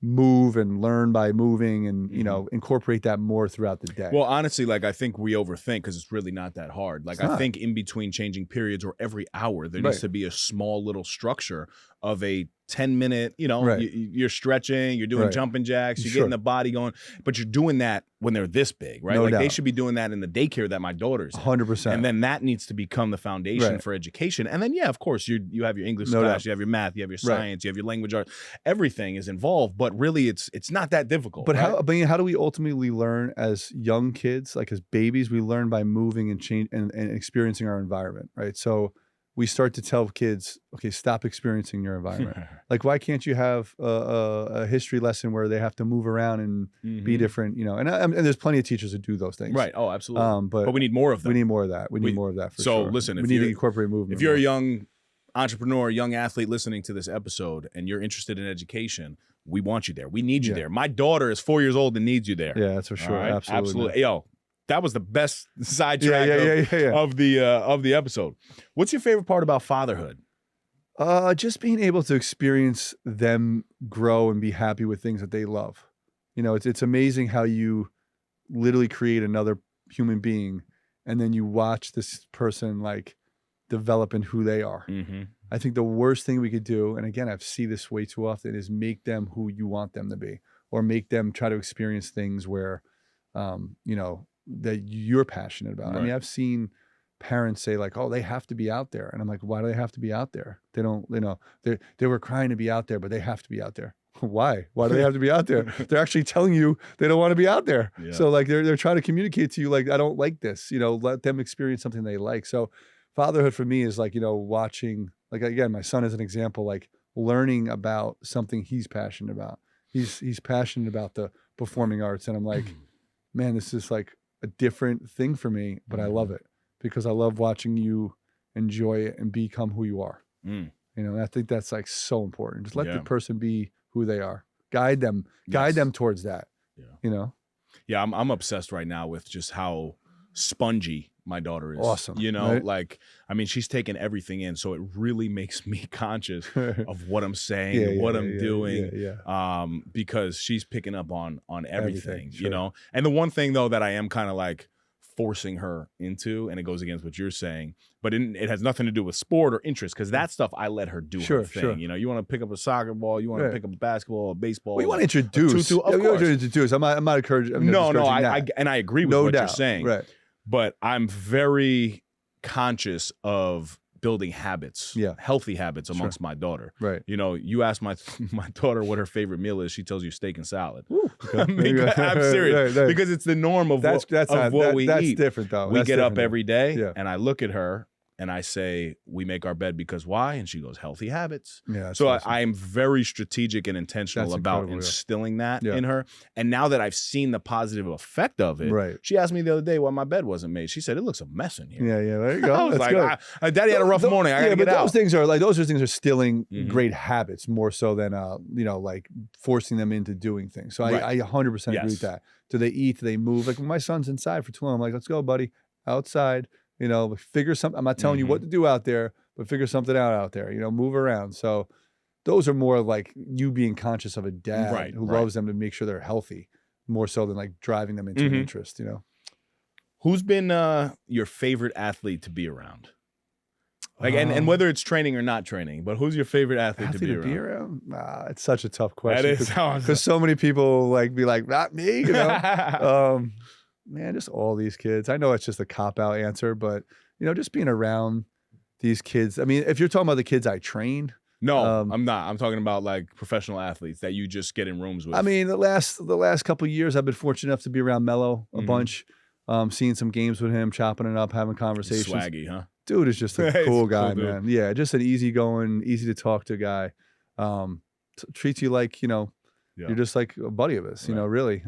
move and learn by moving and, incorporate that more throughout the day. Well, honestly, like I think we overthink because it's really not that hard. Like I think in between changing periods or every hour, there needs to be a small little structure of a 10-minute, you're stretching, you're doing jumping jacks, you're getting the body going, but you're doing that when they're this big, right? No like doubt. they should be doing that in the daycare that my daughter's in. 100%. And then that needs to become the foundation for education. And then, of course, you have your English class, you have your math, you have your science, you have your language arts. Everything is involved, but really it's not that difficult. But how do we ultimately learn as young kids, like as babies? We learn by moving and change and experiencing our environment, right? So we start to tell kids, okay, stop experiencing your environment. Like, why can't you have a history lesson where they have to move around and be different, and there's plenty of teachers that do those things. Right. Oh, absolutely. But we need more of them. We need more of that. We need more of that for sure. So listen, we need to incorporate movement. If you're a young entrepreneur, young athlete listening to this episode and you're interested in education, we want you there. We need you there. My daughter is 4 years old and needs you there. Yeah, that's for sure. Right? Absolutely. Yo, that was the best sidetrack of the episode. What's your favorite part about fatherhood? Just being able to experience them grow and be happy with things that they love. It's amazing how you literally create another human being and then you watch this person like develop in who they are. I think the worst thing we could do, and again, I see this way too often, is make them who you want them to be or make them try to experience things where, that you're passionate about. I mean, I've seen parents say like, oh, they have to be out there. And I'm like, why do they have to be out there? They don't, they were crying to be out there, but they have to be out there. Why? Why do they have to be out there? They're actually telling you they don't want to be out there. Yeah. So like they're trying to communicate to you like, I don't like this, let them experience something they like. So fatherhood for me is like, watching, like, again, my son is an example, like learning about something he's passionate about. He's passionate about the performing arts. And I'm like, man, this is like a different thing for me, but I love it because I love watching you enjoy it and become who you are. Mm. You know, and I think that's like so important. Just let Yeah. the person be who they are. Guide them towards that. Yeah. You know? Yeah, I'm obsessed right now with just how spongy my daughter is. Awesome, You know, right? like, I mean, she's taken everything in, so it really makes me conscious of what I'm saying, what I'm doing, because she's picking up on everything, sure. you know? And the one thing, though, that I am kind of like forcing her into, and it goes against what you're saying, but it has nothing to do with sport or interest, because that stuff I let her do her thing. Sure. You know, you want to pick up a soccer ball, you want to pick up a basketball, a baseball. Well, you want to introduce. Of course. Introduce. I'm not encouraging. No, I agree with what you're saying. Right. But I'm very conscious of building habits, healthy habits amongst my daughter. Right. You know, you ask my daughter what her favorite meal is, she tells you steak and salad. Okay. I'm serious. Right. Because it's the norm of what we eat. That's different, though. We get up every day, and I look at her, and I say, we make our bed because why? And she goes, healthy habits. Yeah. So awesome. I am very strategic and intentional about instilling that in her. And now that I've seen the positive effect of it, she asked me the other day why my bed wasn't made. She said, it looks a mess in here. Yeah, there you go. I was like, Daddy had a rough morning. I gotta get out. Those things are instilling great habits more so than like forcing them into doing things. So I 100% agree with that. Do they eat? Do they move? Like when my son's inside for too long, I'm like, let's go, buddy, outside. You know, figure something. I'm not telling you what to do out there, but figure something out there. You know, move around. So those are more like you being conscious of a dad who loves them to make sure they're healthy, more so than like driving them into an interest. You know, who's been your favorite athlete to be around? Like, and whether it's training or not training, but who's your favorite athlete to be around? It's such a tough question. That is because so many people like be like, not me. You know. Man, just all these kids. I know it's just a cop-out answer, but, you know, just being around these kids. I mean, if you're talking about the kids I train. No, I'm not. I'm talking about like professional athletes that you just get in rooms with. I mean, the last couple of years, I've been fortunate enough to be around Mello a bunch, seeing some games with him, chopping it up, having conversations. Swaggy, huh? Dude is just a cool guy, man. Yeah, just an easygoing, easy to talk to guy. Treats you like, you know, you're just like a buddy of his, you know, really.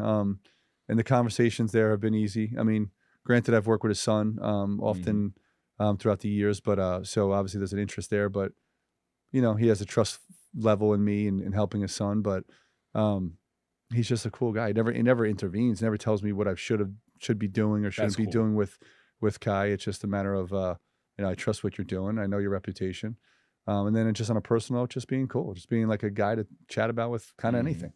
And the conversations there have been easy. I mean, granted, I've worked with his son often throughout the years, but so obviously there's an interest there. But you know, he has a trust level in me and helping his son. But he's just a cool guy. He never intervenes. Never tells me what I should be doing or shouldn't be doing with Kai. It's just a matter of you know, I trust what you're doing. I know your reputation, and then just on a personal note, just being cool, just being like a guy to chat about with kind of anything.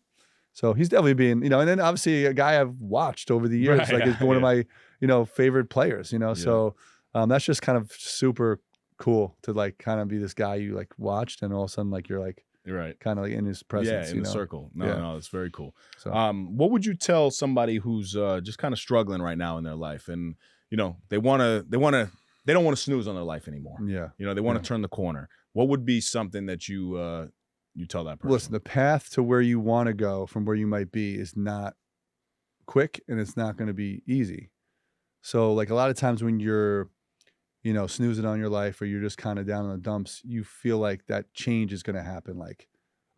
So he's definitely being, you know, and then obviously a guy I've watched over the years, like he's one of my, you know, favorite players, you know, so that's just kind of super cool to like kind of be this guy you like watched and all of a sudden like you're like kind of like in his presence, in the circle. No, it's very cool. So, what would you tell somebody who's just kind of struggling right now in their life and, you know, they don't want to snooze on their life anymore. Yeah. You know, they want to turn the corner. What would be something that you tell that person? Listen, the path to where you want to go from where you might be is not quick and it's not going to be easy. So like a lot of times when you're, you know, snoozing on your life or you're just kind of down in the dumps, you feel like that change is going to happen. Like,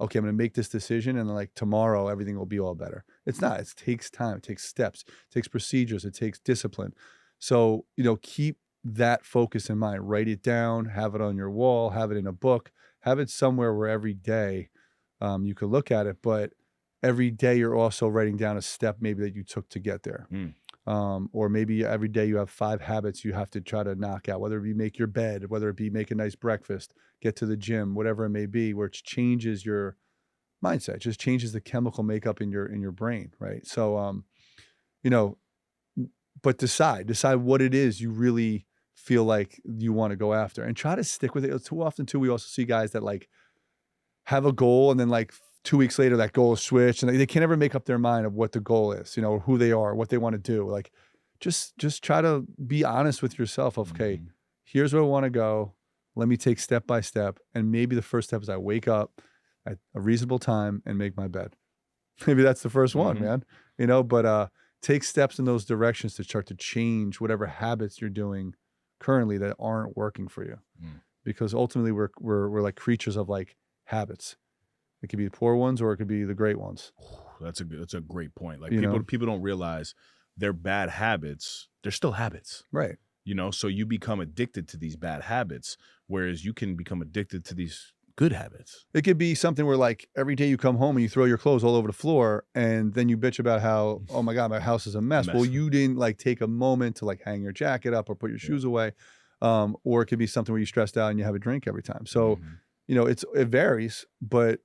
okay, I'm going to make this decision and like tomorrow everything will be all better. It's not. It takes time. It takes steps. It takes procedures. It takes discipline. So, you know, keep that focus in mind. Write it down. Have it on your wall. Have it in a book. Have it somewhere where every day you could look at it, but every day you're also writing down a step maybe that you took to get there. Or maybe every day you have 5 habits you have to try to knock out, whether it be make your bed, whether it be make a nice breakfast, get to the gym, whatever it may be, where it changes your mindset, it just changes the chemical makeup in your brain, right? So, you know, but decide what it is you really feel like you want to go after and try to stick with it. Too often too, we also see guys that like have a goal and then like 2 weeks later that goal is switched and they can't ever make up their mind of what the goal is, you know, or who they are, what they want to do. Like just try to be honest with yourself of, okay, here's where I want to go. Let me take step by step. And maybe the first step is I wake up at a reasonable time and make my bed. Maybe that's the first one, man, you know, but take steps in those directions to start to change whatever habits you're doing currently that aren't working for you, because ultimately we're like creatures of like habits. It could be the poor ones or it could be the great ones. That's a great point. Like people don't realize they're bad habits. They're still habits, right? you know, so you become addicted to these bad habits, whereas you can become addicted to these good habits. It could be something where like every day you come home and you throw your clothes all over the floor and then you bitch about how, oh my God, my house is a mess. Well, you didn't like take a moment to like hang your jacket up or put your shoes away. Or it could be something where you're stressed out and you have a drink every time. So, you know, it varies, but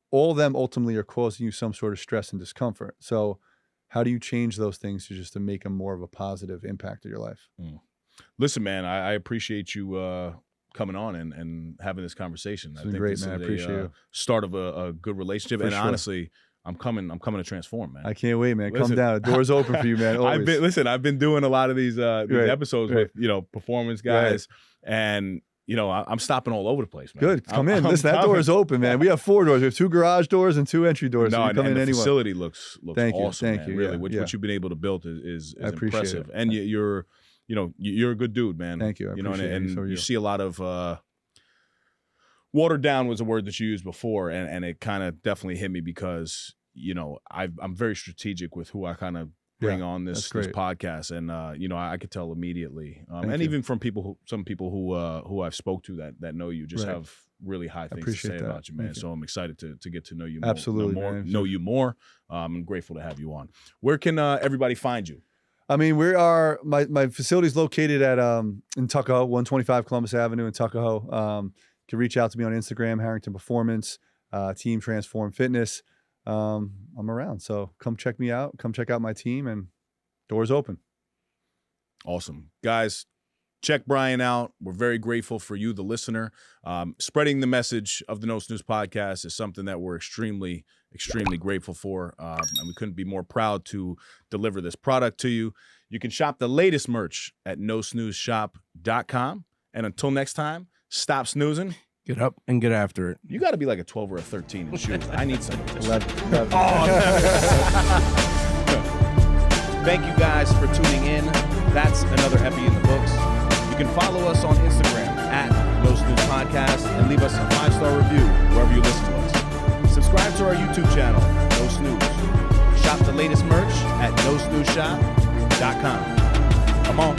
all of them ultimately are causing you some sort of stress and discomfort. So how do you change those things to make them more of a positive impact of your life? Listen, man, I appreciate you coming on and having this conversation. It's been great, man. I appreciate you. Start of a good relationship. And honestly, I'm coming to transform, man. I can't wait, man. Come down. The door's open for you, man. Always. I've been doing a lot of these episodes with, you know, performance guys. And, you know, I'm stopping all over the place, man. Good. Come in. Listen, that door is open, man. We have 4 doors. We have 2 garage doors and 2 entry doors. No, so you come in the anywhere. facility looks awesome, Thank man. you. Really, what you've been able to build is impressive. It. And you're a good dude, man. Thank you. I appreciate it. And so you see a lot of watered down was a word that you used before, and it kind of definitely hit me because, you know, I'm very strategic with who I kind of bring on this podcast, and you know, I could tell immediately, and even from some people who I've spoke to that know you just have really high things to say about you, man. So I'm excited to get to know you more. Absolutely, know you more. I'm grateful to have you on. Where can everybody find you? I mean, my facility is located at in Tuckahoe, 125 Columbus Avenue in Tuckahoe. You can reach out to me on Instagram, Harrington Performance, Team Transform Fitness. I'm around, so come check me out. Come check out my team, and doors open. Awesome, guys. Check Brian out. We're very grateful for you, the listener. Spreading the message of the No Snooze podcast is something that we're extremely, extremely grateful for, and we couldn't be more proud to deliver this product to you. You can shop the latest merch at nosnoozeshop.com. And until next time, stop snoozing. Get up and get after it. You got to be like a 12 or a 13 in shoes. I need some of this. 11. Thank you guys for tuning in. That's another epi in the books. You can follow us on Instagram at No Snooze Podcast and leave us a 5-star review wherever you listen to us. Subscribe to our YouTube channel, No Snooze. Shop the latest merch at nosnoozeshop.com. Come on.